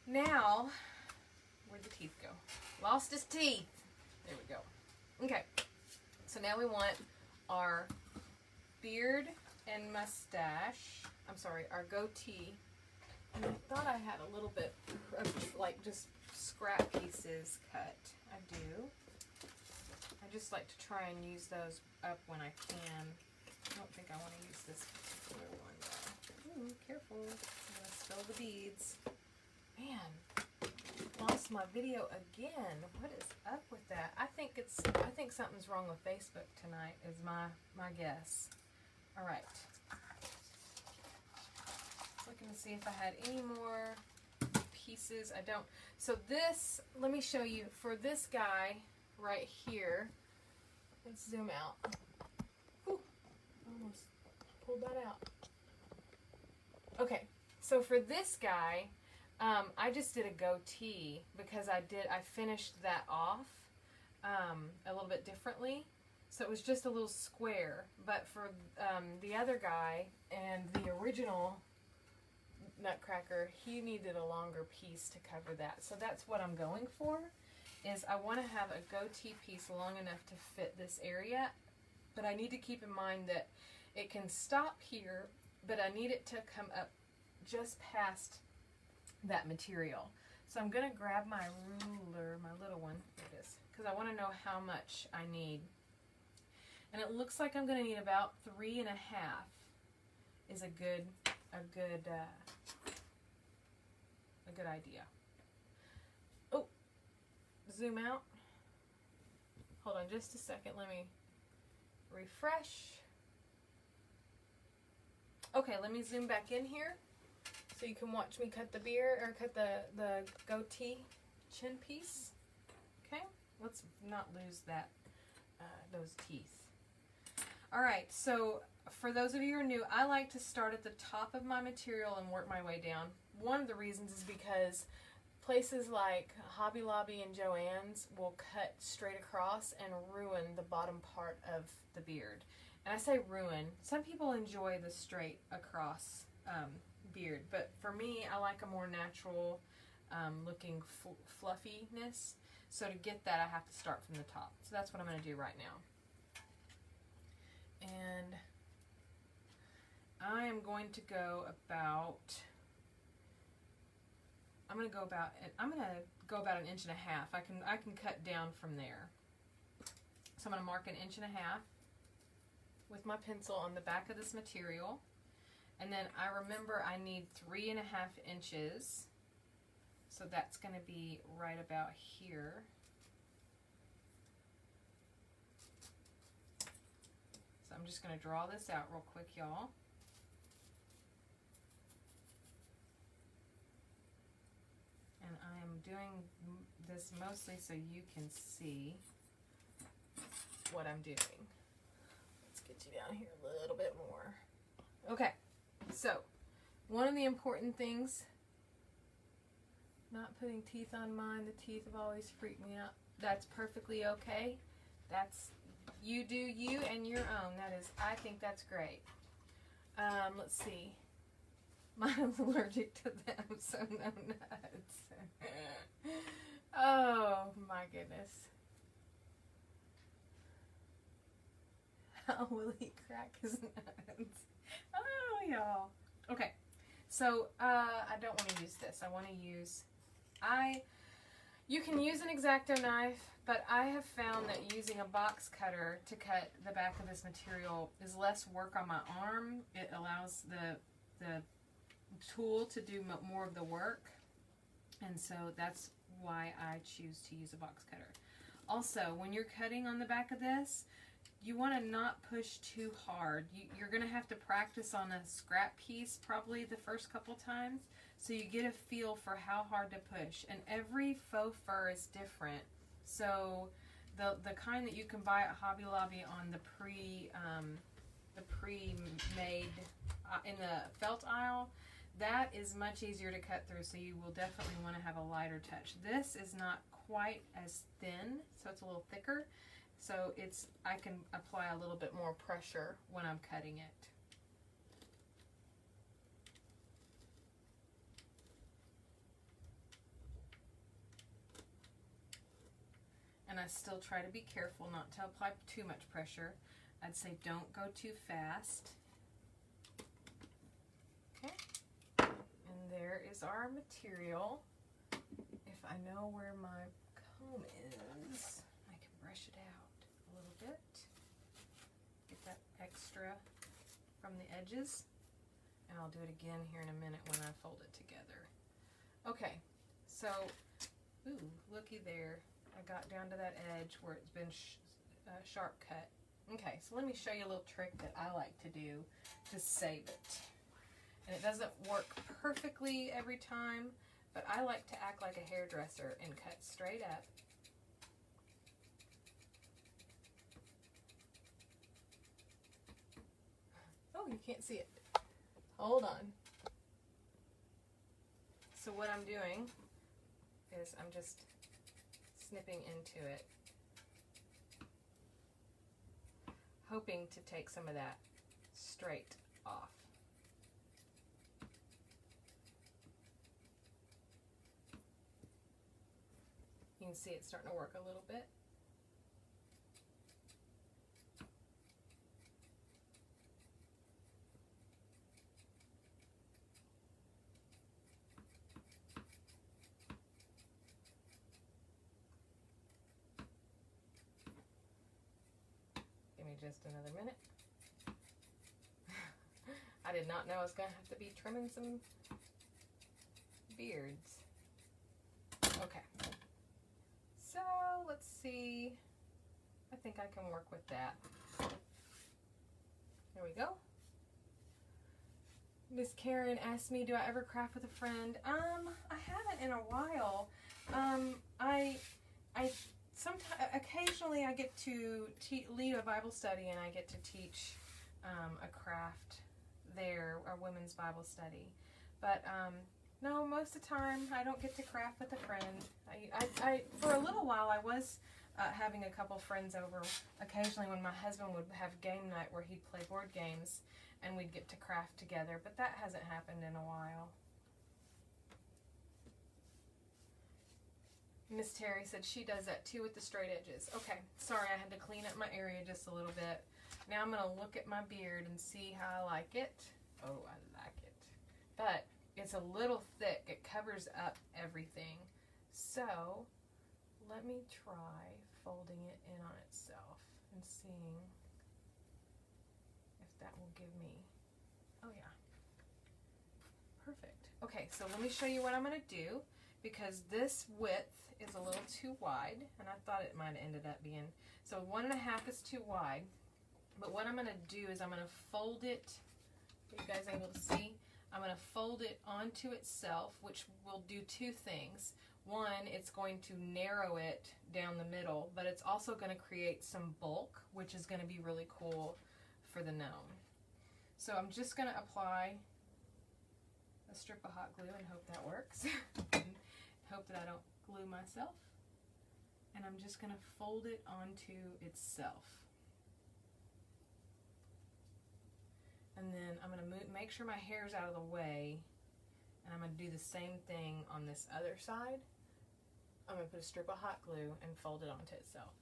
Now, where'd the teeth go? Lost his teeth. There we go. Okay. So now we want our beard and mustache. I'm sorry, our goatee. And I thought I had a little bit of, like, just scrap pieces cut. I do. I just like to try and use those up when I can. I don't think I want to use this particular one though. Ooh, careful. I'm going to spill the beads. Man, lost my video again. What is up with that? I think something's wrong with Facebook tonight is my guess. All right. Looking to see if I had any more pieces. I don't. So this, let me show you for this guy right here. Let's zoom out. Whew, almost pulled that out. Okay, so for this guy, I just did a goatee because I finished that off a little bit differently. So it was just a little square. But for the other guy and the original Nutcracker, he needed a longer piece to cover that. So that's what I'm going for. Is I want to have a goatee piece long enough to fit this area, but I need to keep in mind that it can stop here, but I need it to come up just past that material. So I'm going to grab my ruler, my little one, here it is, because I want to know how much I need. And it looks like I'm going to need about 3.5 is a good idea. Zoom out. Hold on just a second. Let me refresh. Okay, let me zoom back in here so you can watch me cut the beard or cut the goatee chin piece. Okay, let's not lose that those teeth. All right, so for those of you who are new, I like to start at the top of my material and work my way down. One of the reasons is because places like Hobby Lobby and Joann's will cut straight across and ruin the bottom part of the beard. And I say ruin. Some people enjoy the straight across beard, but for me, I like a more natural looking fluffiness. So to get that, I have to start from the top. So that's what I'm going to do right now. And I am going to go about... I'm gonna go about 1.5 inches. I can cut down from there. So I'm gonna mark 1.5 inches with my pencil on the back of this material, and then I remember I need 3.5 inches. So that's gonna be right about here. So I'm just gonna draw this out real quick, y'all. And I am doing this mostly so you can see what I'm doing. Let's get you down here a little bit more. Okay, so one of the important things, not putting teeth on mine. The teeth have always freaked me out. That's perfectly okay. That's, you do you and your own. That is, I think that's great. Let's see. Mine's allergic to them, so no nuts. Oh my goodness. How will he crack his nuts? Oh, y'all. Okay, so I don't want to use this. I want to use, you can use an X-Acto knife, but I have found that using a box cutter to cut the back of this material is less work on my arm. It allows the tool to do more of the work, and so that's why I choose to use a box cutter. Also, when you're cutting on the back of this, you want to not push too hard. You're going to have to practice on a scrap piece probably the first couple times, so you get a feel for how hard to push. And every faux fur is different, so the kind that you can buy at Hobby Lobby on the pre-made in the felt aisle, That is much easier to cut through, so you will definitely want to have a lighter touch. This is not quite as thin, so it's a little thicker. So I can apply a little bit more pressure when I'm cutting it. And I still try to be careful not to apply too much pressure. I'd say don't go too fast. Okay. And there is our material. If I know where my comb is, I can brush it out a little bit. Get that extra from the edges. And I'll do it again here in a minute when I fold it together. Okay, so, ooh, looky there. I got down to that edge where it's been sharp cut. Okay, so let me show you a little trick that I like to do to save it. And it doesn't work perfectly every time, but I like to act like a hairdresser and cut straight up. Oh, you can't see it. Hold on. So what I'm doing is I'm just snipping into it, hoping to take some of that straight off. You can see it's starting to work a little bit. Just another minute. I did not know I was going to have to be trimming some beards. Okay. So, let's see. I think I can work with that. There we go. Miss Karen asked me, do I ever craft with a friend? I haven't in a while. Sometimes, occasionally I get to lead a Bible study, and I get to teach a craft there, a women's Bible study. But no, most of the time I don't get to craft with a friend. I for a little while I was having a couple friends over occasionally when my husband would have game night where he'd play board games, and we'd get to craft together. But that hasn't happened in a while. Miss Terry said she does that too with the straight edges. Okay, sorry, I had to clean up my area just a little bit. Now I'm going to look at my beard and see how I like it. Oh, I like it. But it's a little thick. It covers up everything. So let me try folding it in on itself and seeing if that will give me, oh yeah, perfect. Okay, so let me show you what I'm going to do, because this width is a little too wide, and I thought it might have ended up being, so 1.5 is too wide. But what I'm going to do is I'm going to fold it, are you guys able to see? I'm going to fold it onto itself, which will do two things. One, it's going to narrow it down the middle, but it's also going to create some bulk, which is going to be really cool for the gnome. So I'm just going to apply a strip of hot glue and hope that works. Hope that I don't glue myself. And I'm just going to fold it onto itself. And then I'm going to make sure my hair's out of the way, and I'm going to do the same thing on this other side. I'm going to put a strip of hot glue and fold it onto itself.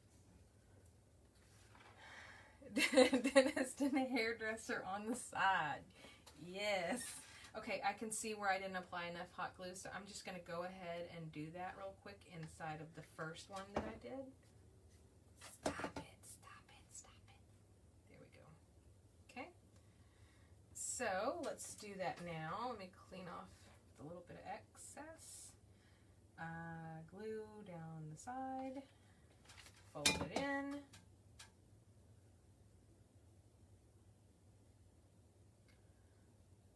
Dentist and a hairdresser on the side. Yes. Okay, I can see where I didn't apply enough hot glue, so I'm just going to go ahead and do that real quick inside of the first one that I did. Stop it, stop it, stop it. There we go. Okay. So, let's do that now. Let me clean off the little bit of excess. Glue down the side. Fold it in.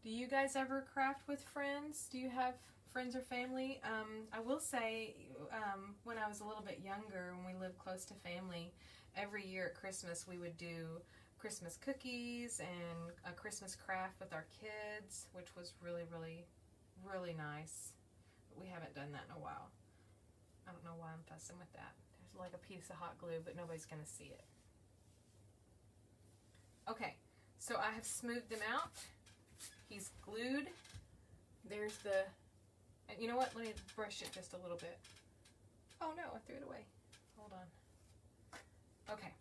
Do you guys ever craft with friends? Do you have friends or family? I will say, when I was a little bit younger, when we lived close to family, every year at Christmas we would do Christmas cookies and a Christmas craft with our kids, which was really, really, really nice. But we haven't done that in a while. I don't know why I'm fussing with that. There's like a piece of hot glue, but nobody's going to see it. Okay, so I have smoothed him out. He's glued. There's the, you know what? Let me brush it just a little bit. Oh no, I threw it away. Hold on. Okay.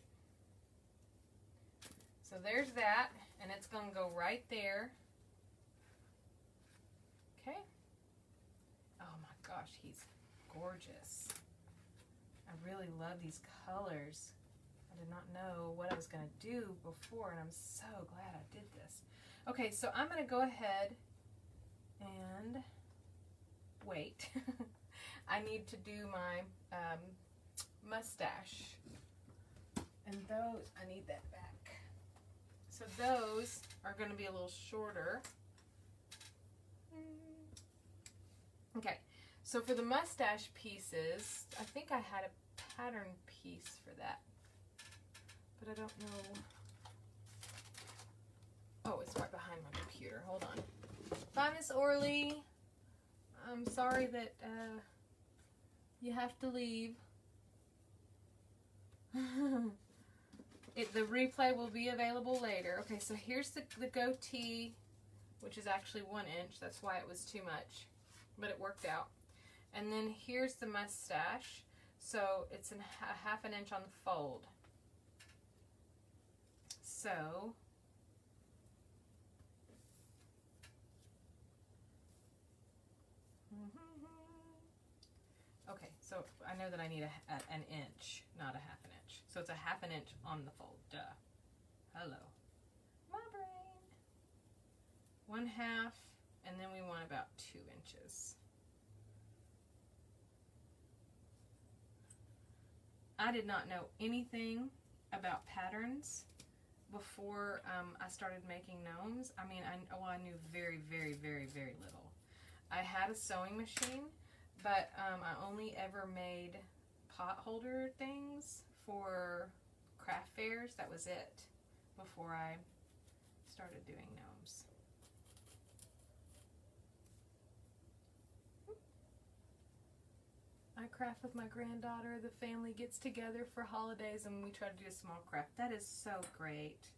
So there's that, and it's going to go right there. Okay. Oh my gosh, he's gorgeous. I really love these colors. I did not know what I was going to do before, and I'm so glad I did this. Okay, so I'm going to go ahead and wait. I need to do my mustache, and those, I need that back. So those are going to be a little shorter. Okay, so for the mustache pieces, I think I had a pattern piece for that, but I don't know. Oh, it's right behind my computer. Hold on. Bye, Miss Orly. I'm sorry that you have to leave. The replay will be available later. Okay, so here's the goatee, which is actually 1 inch. That's why it was too much, but it worked out. And then here's the mustache. So it's a half an inch on the fold. So okay, so I know that I need an inch, not a half an inch. So it's a half an inch on the fold. Duh. Hello. My brain. 1/2, and then we want about 2 inches. I did not know anything about patterns before I started making gnomes. I mean, I knew very, very, very, very little. I had a sewing machine, but I only ever made pot holder things for craft fairs. That was it before I started doing gnomes. I craft with my granddaughter. The family gets together for holidays and we try to do a small craft. That is so great.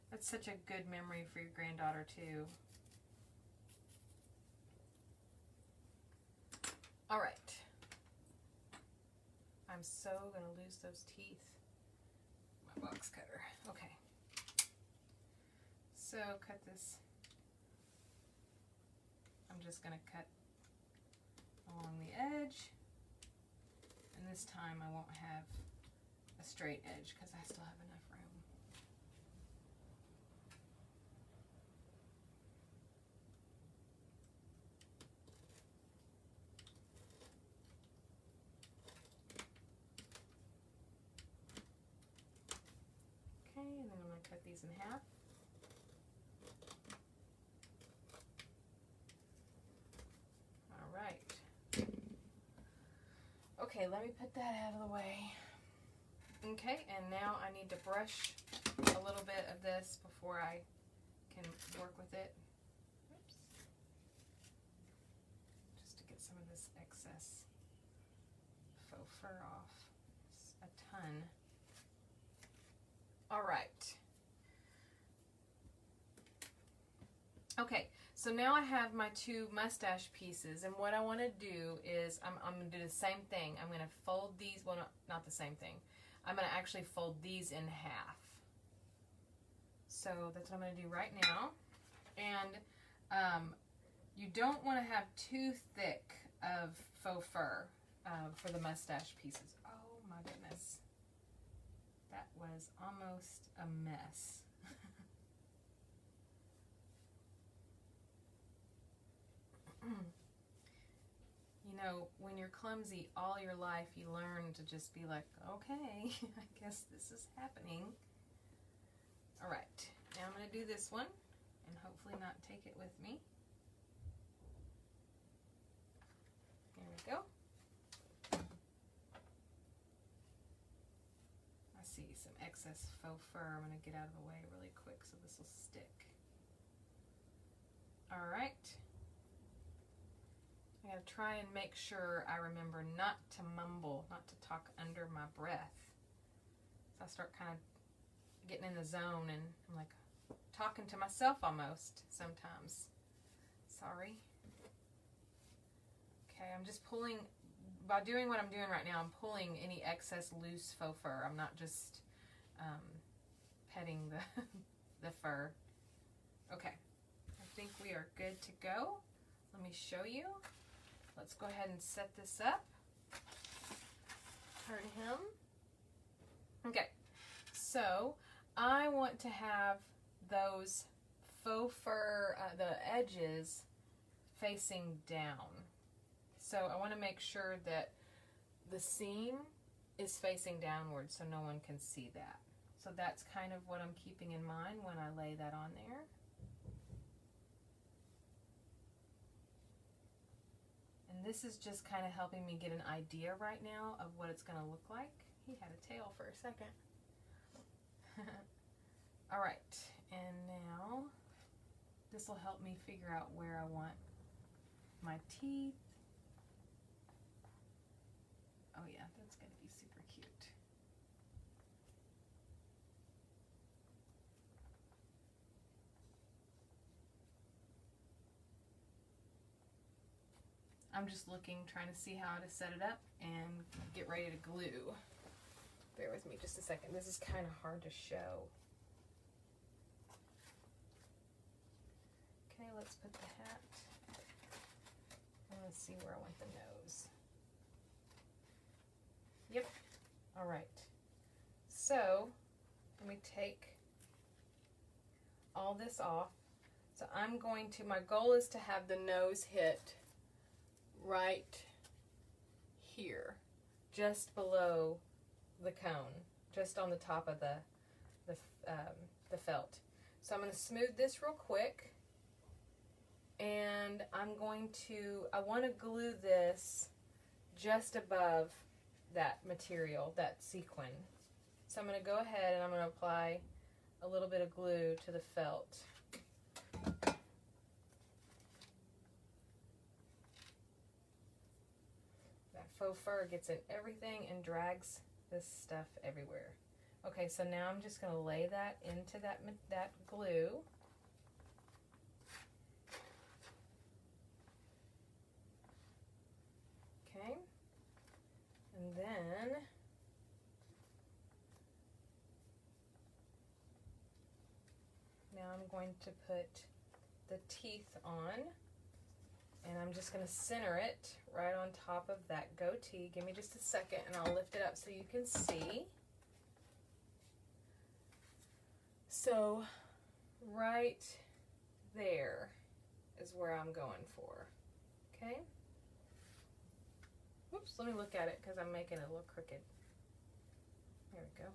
That's such a good memory for your granddaughter too. All right. I'm so gonna lose those teeth. My box cutter. Okay. So cut this. I'm just gonna cut along the edge. And this time I won't have a straight edge because I still have enough room. Okay, and then I'm going to cut these in half. All right. Okay, let me put that out of the way. Okay, and now I need to brush a little bit of this before I can work with it. Oops. Just to get some of this excess faux fur off. It's a ton. All right. Okay, so now I have my 2 mustache pieces, and what I want to do is I'm going to do the same thing. I'm going to fold these, well, not the same thing. I'm going to actually fold these in half. So that's what I'm going to do right now. And you don't want to have too thick of faux fur for the mustache pieces. Oh my goodness. That was almost a mess. You know, when you're clumsy all your life, you learn to just be like, okay, I guess this is happening. All right, now I'm going to do this one and hopefully not take it with me. There we go. I see, some excess faux fur. I'm going to get out of the way really quick so this will stick. All right. I gotta try and make sure I remember not to mumble, not to talk under my breath. So I start kind of getting in the zone and I'm like talking to myself almost sometimes. Sorry. Okay, I'm just pulling, by doing what I'm doing right now, I'm pulling any excess loose faux fur. I'm not just petting the fur. Okay, I think we are good to go. Let me show you. Let's go ahead and set this up. Turn him. Okay, so I want to have those faux fur, the edges facing down. So I want to make sure that the seam is facing downward so no one can see that. So that's kind of what I'm keeping in mind when I lay that on there. And this is just kind of helping me get an idea right now of what it's going to look like. He had a tail for a second. All right, and now this will help me figure out where I want my teeth. Oh yeah, that's going to be super cute. I'm just looking, trying to see how to set it up and get ready to glue. Bear with me just a second. This is kind of hard to show. Okay, let's put the hat. And let's see where I want the nose. Yep. All right. So let me take all this off. So I'm going to, my goal is to have the nose hit right here, just below the cone, just on the top of the felt. So I'm going to smooth this real quick, and I'm going to, I want to glue this just above that material, that sequin. So I'm going to go ahead and I'm going to apply a little bit of glue to the felt. That faux fur gets in everything and drags this stuff everywhere. Okay, so now I'm just going to lay that into that glue. Okay, and then now I'm going to put the teeth on, and I'm just going to center it right on top of that goatee. Give me just a second and I'll lift it up so you can see. So right there is where I'm going for. Okay? Whoops, let me look at it because I'm making it a little crooked. There we go.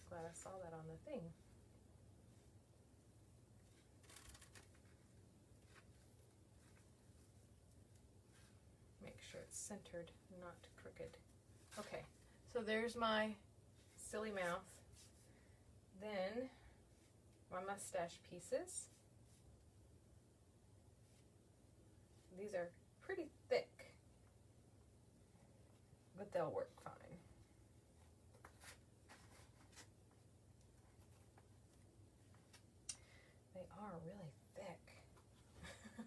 Glad I saw that on the thing. Make sure it's centered, not crooked. Okay, so there's my silly mouth. Then my mustache pieces. These are pretty thick, but they'll work fine. They are really thick.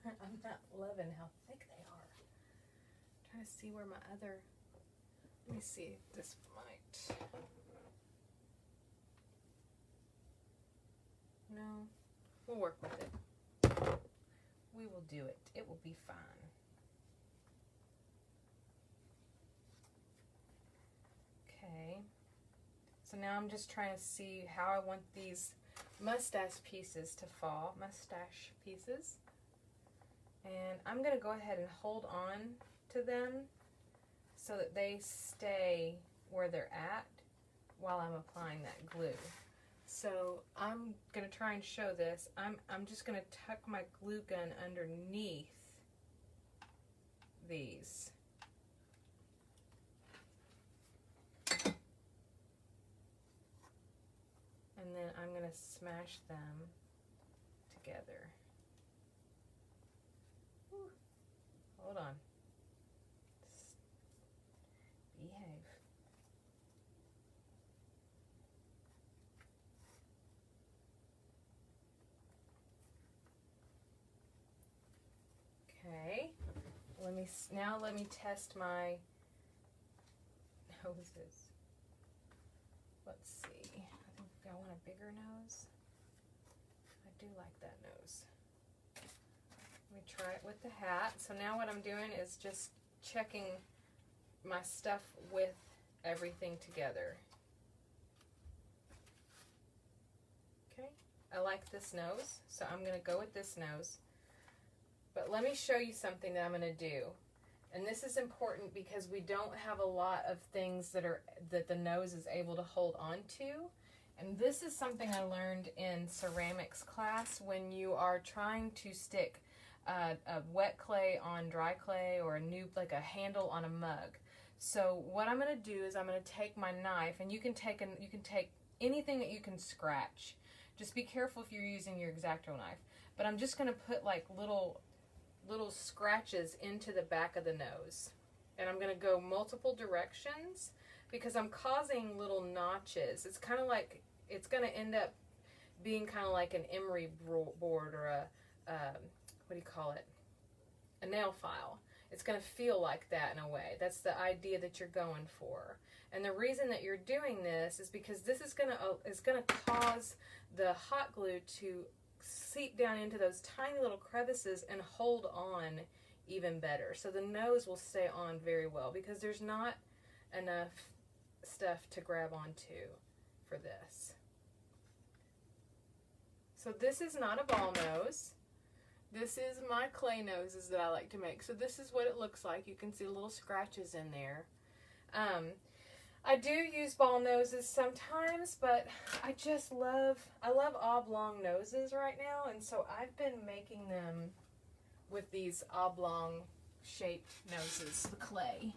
I'm not loving how thick they are. I'm trying to see where my other, let me see, this might, no, we'll work with it. We will do it. It will be fine. Okay, so now I'm just trying to see how I want these mustache pieces to fall, and I'm going to go ahead and hold on to them so that they stay where they're at while I'm applying that glue. So I'm going to try and show this. I'm just going to tuck my glue gun underneath these. to smash them together. Whew. Hold on. Just behave. Okay. Let me test my noses. Let's see. I think I want a bigger nose. I do like that nose. Let me try it with the hat. So now what I'm doing is just checking my stuff with everything together. Okay. I like this nose, so I'm going to go with this nose. But let me show you something that I'm going to do. And this is important because we don't have a lot of things that the nose is able to hold on to. And this is something I learned in ceramics class when you are trying to stick a wet clay on dry clay, or like a handle on a mug. So what I'm going to do is I'm going to take my knife, and you can take anything that you can scratch. Just be careful if you're using your X-Acto knife. But I'm just going to put like little scratches into the back of the nose, and I'm going to go multiple directions because I'm causing little notches. It's kind of like, it's going to end up being kind of like an emery board, or what do you call it, a nail file. It's going to feel like that in a way. That's the idea that you're going for. And the reason that you're doing this is because this is going to cause the hot glue to seep down into those tiny little crevices and hold on even better. So the nose will stay on very well because there's not enough stuff to grab onto for this. So this is not a ball nose. This is my clay noses that I like to make. So this is what it looks like. You can see little scratches in there. I do use ball noses sometimes, but I love oblong noses right now, and so I've been making them with these oblong shaped noses, the clay.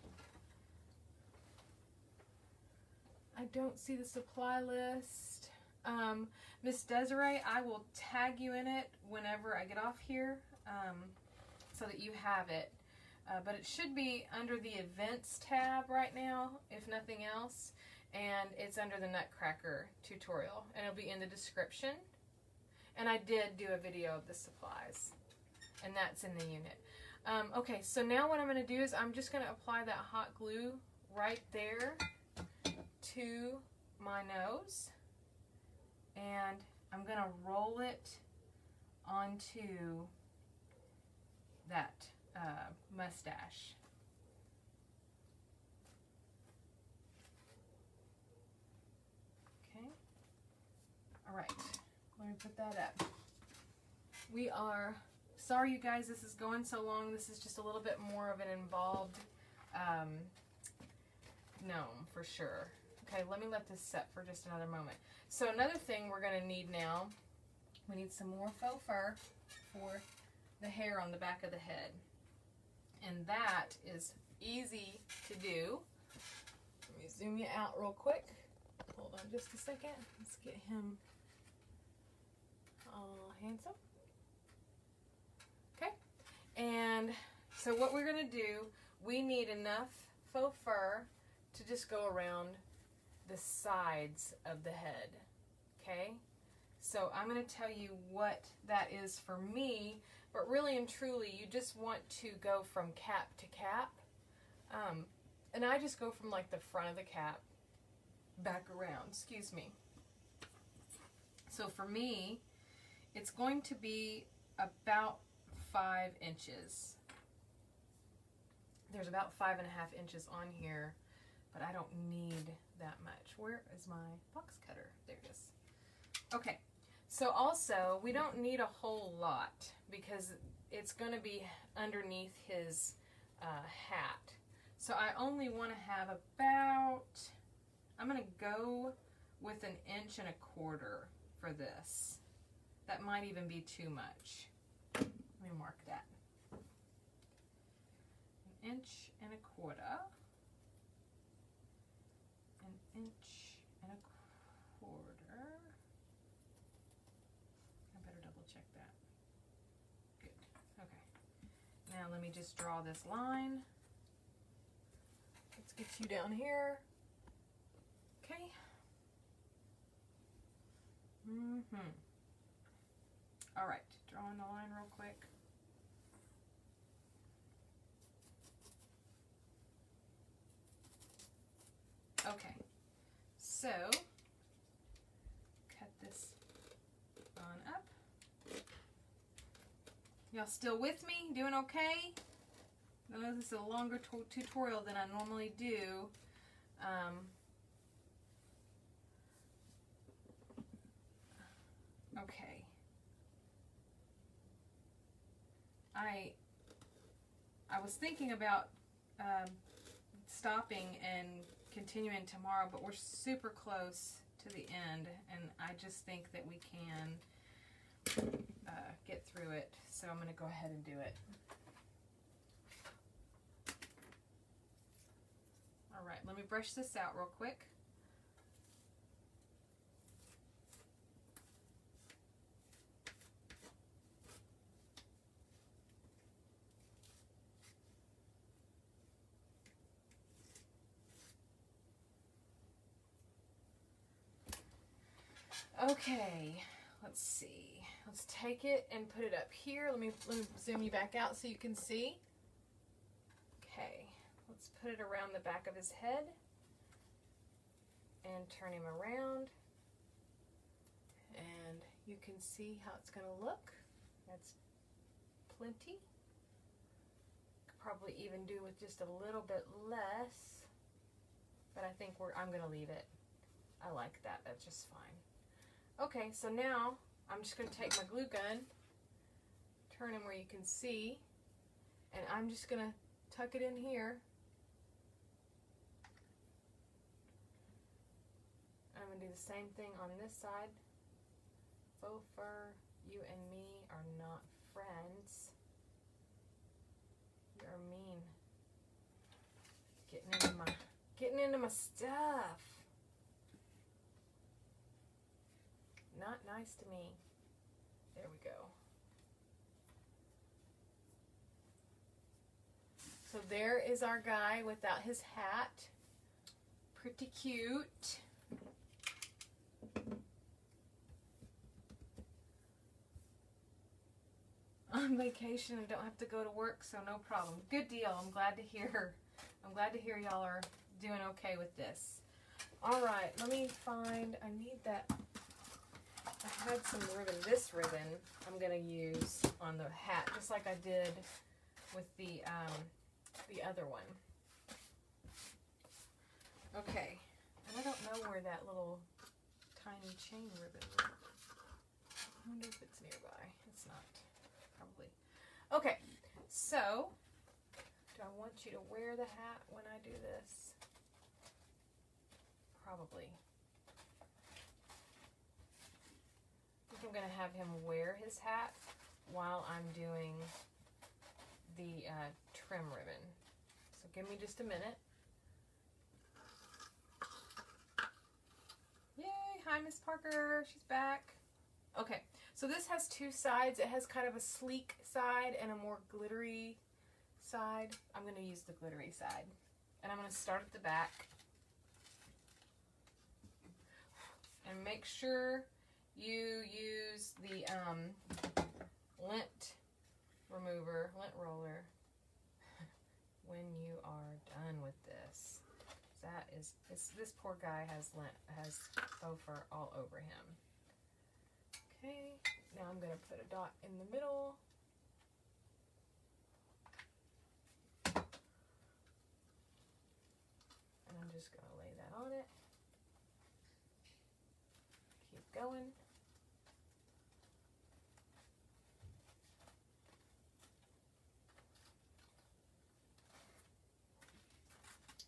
I don't see the supply list. Miss Desiree, I will tag you in it whenever I get off here, so that you have it. But it should be under the events tab right now, if nothing else, and it's under the Nutcracker tutorial, and it'll be in the description. And I did do a video of the supplies, and that's in the unit. Okay, so now what I'm going to do is I'm just going to apply that hot glue right there to my nose, and I'm going to roll it onto that mustache. Okay. All right. Let me put that up. We are sorry, you guys. This is going so long. This is just a little bit more of an involved gnome for sure. Okay. Let me let this set for just another moment. So another thing we're going to need now. We need some more faux fur for the hair on the back of the head. And that is easy to do. Let me zoom you out real quick. Hold on just a second. Let's get him all handsome. Okay. And so what we're going to do, we need enough faux fur to just go around the sides of the head. Okay. So I'm going to tell you what that is for me, but really and truly you just want to go from cap to cap. And I just go from like the front of the cap back around, excuse me. So for me, it's going to be about 5 inches. There's about 5.5 inches on here, but I don't need that much. Where is my box cutter? There it is. Okay. So also, we don't need a whole lot because it's going to be underneath his hat. So I only want to have about, I'm going to go with 1.25 inches for this. That might even be too much. Let me mark that. 1.25 inches. 1.25 inches. check that. Good. Okay. Now let me just draw this line. Let's get you down here. Okay. All right, drawing the line real quick. Okay, so cut this on up. Y'all still with me? Doing okay? I know this is a longer tutorial than I normally do. Okay. I was thinking about stopping and continuing tomorrow, but we're super close to the end, and I just think that we can get through it, so I'm going to go ahead and do it. All right, let me brush this out real quick. Okay, let's see. Let's take it and put it up here. Let me zoom you back out so you can see. Okay, let's put it around the back of his head and turn him around. And you can see how it's going to look. That's plenty. Could probably even do with just a little bit less, but I think I'm going to leave it. I like that. That's just fine. Okay, so now I'm just going to take my glue gun, turn him where you can see, and I'm just going to tuck it in here. I'm going to do the same thing on this side. Faux fur, you and me are not friends. You're mean. Getting into my stuff. Not nice to me. There we go. So there is our guy without his hat. Pretty cute. On vacation and don't have to go to work, so no problem. Good deal. I'm glad to hear. I'm glad to hear y'all are doing okay with this. All right, let me find, I need that. I had some ribbon. This ribbon I'm going to use on the hat, just like I did with the other one. Okay, and I don't know where that little tiny chain ribbon is. I wonder if it's nearby. It's not, probably. Okay, so do I want you to wear the hat when I do this? Probably. I think I'm going to have him wear his hat while I'm doing the trim ribbon. So give me just a minute. Yay! Hi, Miss Parker. She's back. Okay, so this has two sides. It has kind of a sleek side and a more glittery side. I'm going to use the glittery side. And I'm going to start at the back. And make sure you use the lint roller when you are done with this. That is, this poor guy has faux fur all over him. Okay, now I'm going to put a dot in the middle. And I'm just going to lay that on it. Keep going.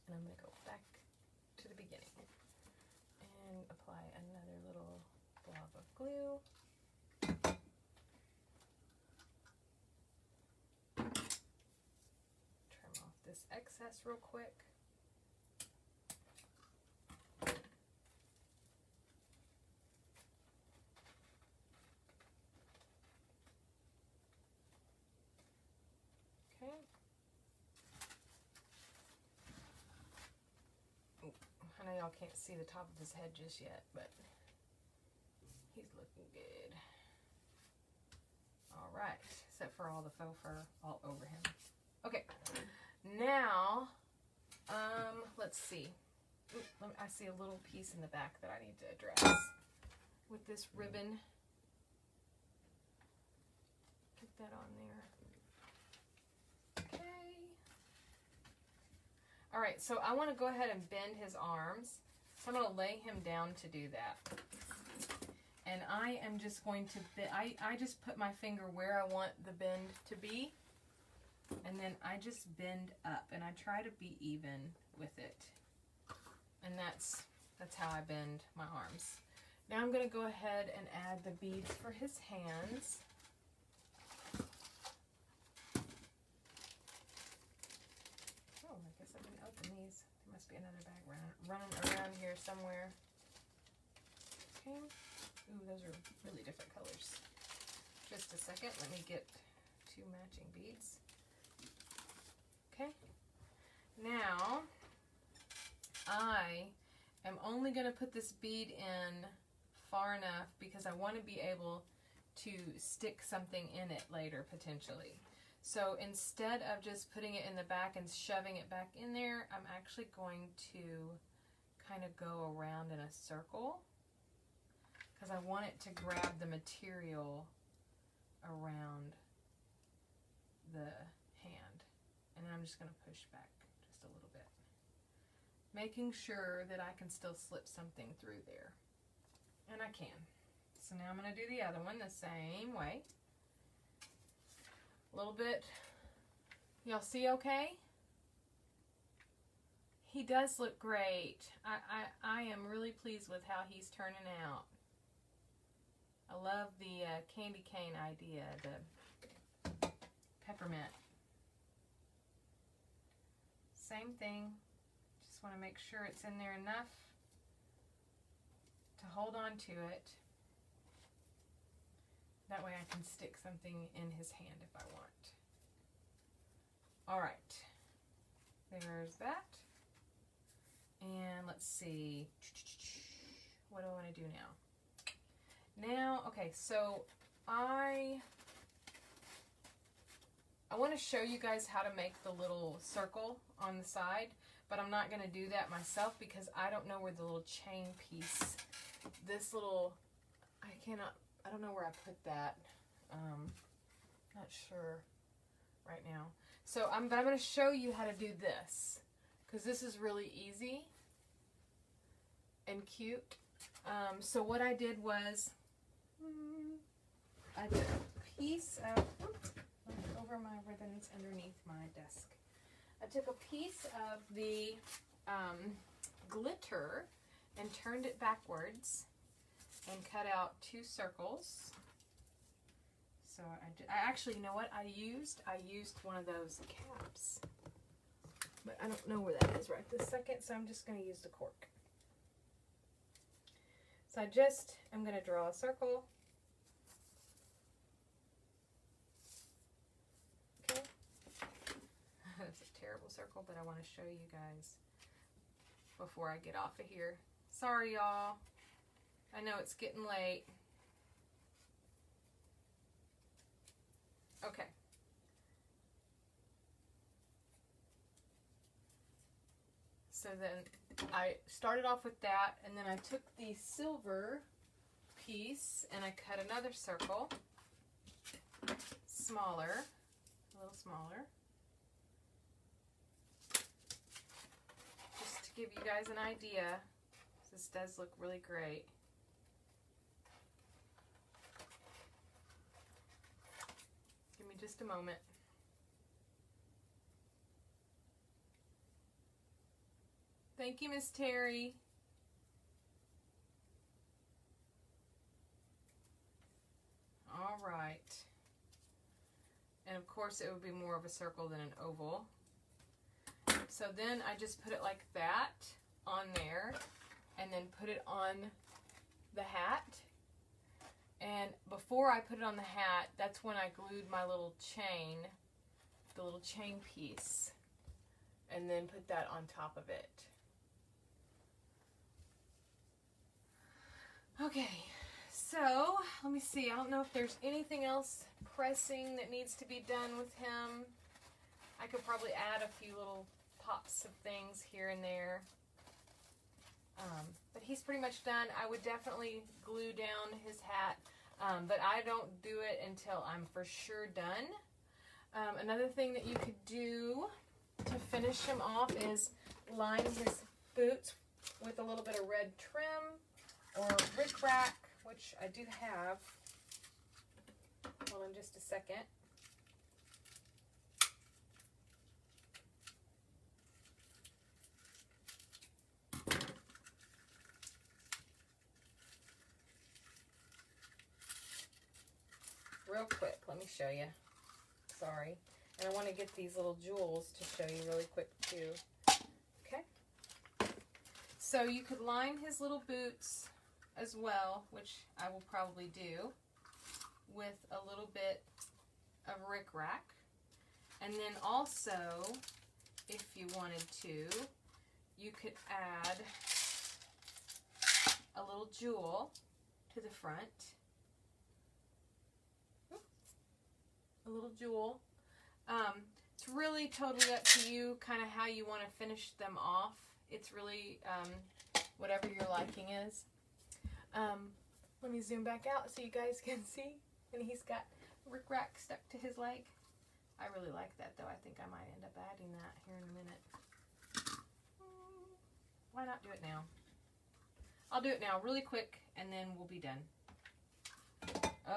And I'm going to go back to the beginning and apply another little blob of glue. Trim off this excess real quick. y'all can't see the top of his head just yet, but he's looking good. All right, except for all the faux fur all over him. Okay, now, let's see. Oop, I see a little piece in the back that I need to address with this ribbon. Get that on there. Okay. All right, so I want to go ahead and bend his arms. So I'm going to lay him down to do that. And I am just going to, I just put my finger where I want the bend to be. And then I just bend up and I try to be even with it. And that's how I bend my arms. Now I'm going to go ahead and add the beads for his hands. Oh, I guess I didn't open these. There must be another bag running around here somewhere. Okay. Ooh, those are really different colors. Just a second. Let me get 2 matching beads. Okay. Now, I am only going to put this bead in far enough because I want to be able to stick something in it later, potentially. So instead of just putting it in the back and shoving it back in there, I'm actually going to kind of go around in a circle because I want it to grab the material around the hand. And then I'm just going to push back just a little bit, making sure that I can still slip something through there. And I can. So now I'm going to do the other one the same way. A little bit. Y'all see okay? He does look great. I am really pleased with how he's turning out. I love the candy cane idea, the peppermint. Same thing. Just want to make sure it's in there enough to hold on to it. That way I can stick something in his hand if I want. All right. There's that. And let's see. What do I want to do now? Now, okay, so I want to show you guys how to make the little circle on the side, but I'm not going to do that myself because I don't know where the little chain piece, this little, I don't know where I put that. Not sure right now. So but I'm going to show you how to do this because this is really easy and cute. So what I did was, I did a piece of, over my ribbons underneath my desk. I took a piece of the glitter and turned it backwards and cut out 2 circles. So I actually, you know what I used? I used one of those caps. But I don't know where that is right this second, so I'm just going to use the cork. So I'm going to draw a circle. Okay. That's a terrible circle, but I want to show you guys before I get off of here. Sorry, y'all. I know it's getting late. Okay. So then I started off with that, and then I took the silver piece and I cut another circle, smaller, a little smaller, just to give you guys an idea. This does look really great. Give me just a moment. Thank you, Miss Terry. All right. And of course it would be more of a circle than an oval. So then I just put it like that on there and then put it on the hat. And before I put it on the hat, that's when I glued my little chain, the little chain piece, and then put that on top of it. Okay, so let me see. I don't know if there's anything else pressing that needs to be done with him. I could probably add a few little pops of things here and there. But he's pretty much done. I would definitely glue down his hat, but I don't do it until I'm for sure done. Another thing that you could do to finish him off is line his boots with a little bit of red trim or Ric Rac, which I do have. Hold on just a second. Real quick, let me show you. Sorry. And I want to get these little jewels to show you really quick too. Okay. So you could line his little boots as well, which I will probably do, with a little bit of Ric Rac. And then also, if you wanted to, you could add a little jewel to the front. A little jewel. It's really totally up to you, kind of how you want to finish them off. It's really whatever your liking is. Let me zoom back out so you guys can see. And he's got Ric Rac stuck to his leg. I really like that though. I think I might end up adding that here in a minute. Why not do it now? I'll do it now really quick and then we'll be done.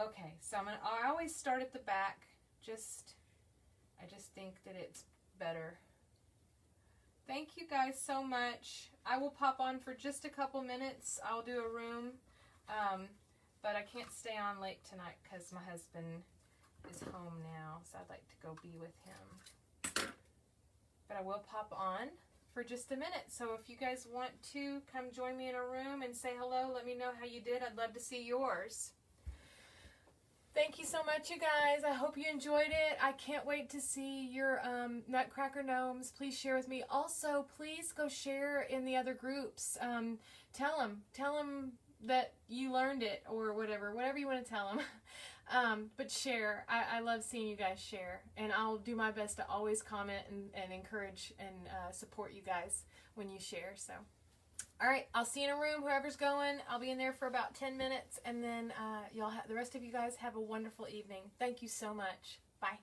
Okay, so I always start at the back. I just think that it's better. Thank you guys so much. I will pop on for just a couple minutes. I'll do a room, but I can't stay on late tonight because my husband is home now, so I'd like to go be with him. But I will pop on for just a minute. So if you guys want to come join me in a room and say hello, let me know how you did. I'd love to see yours. Thank you so much, you guys. I hope you enjoyed it. I can't wait to see your Nutcracker gnomes. Please share with me. Also, please go share in the other groups. Tell them that you learned it or whatever you want to tell them. But share. I love seeing you guys share. And I'll do my best to always comment and encourage and support you guys when you share. So. All right, I'll see you in a room, whoever's going. I'll be in there for about 10 minutes, and then the rest of you guys have a wonderful evening. Thank you so much. Bye.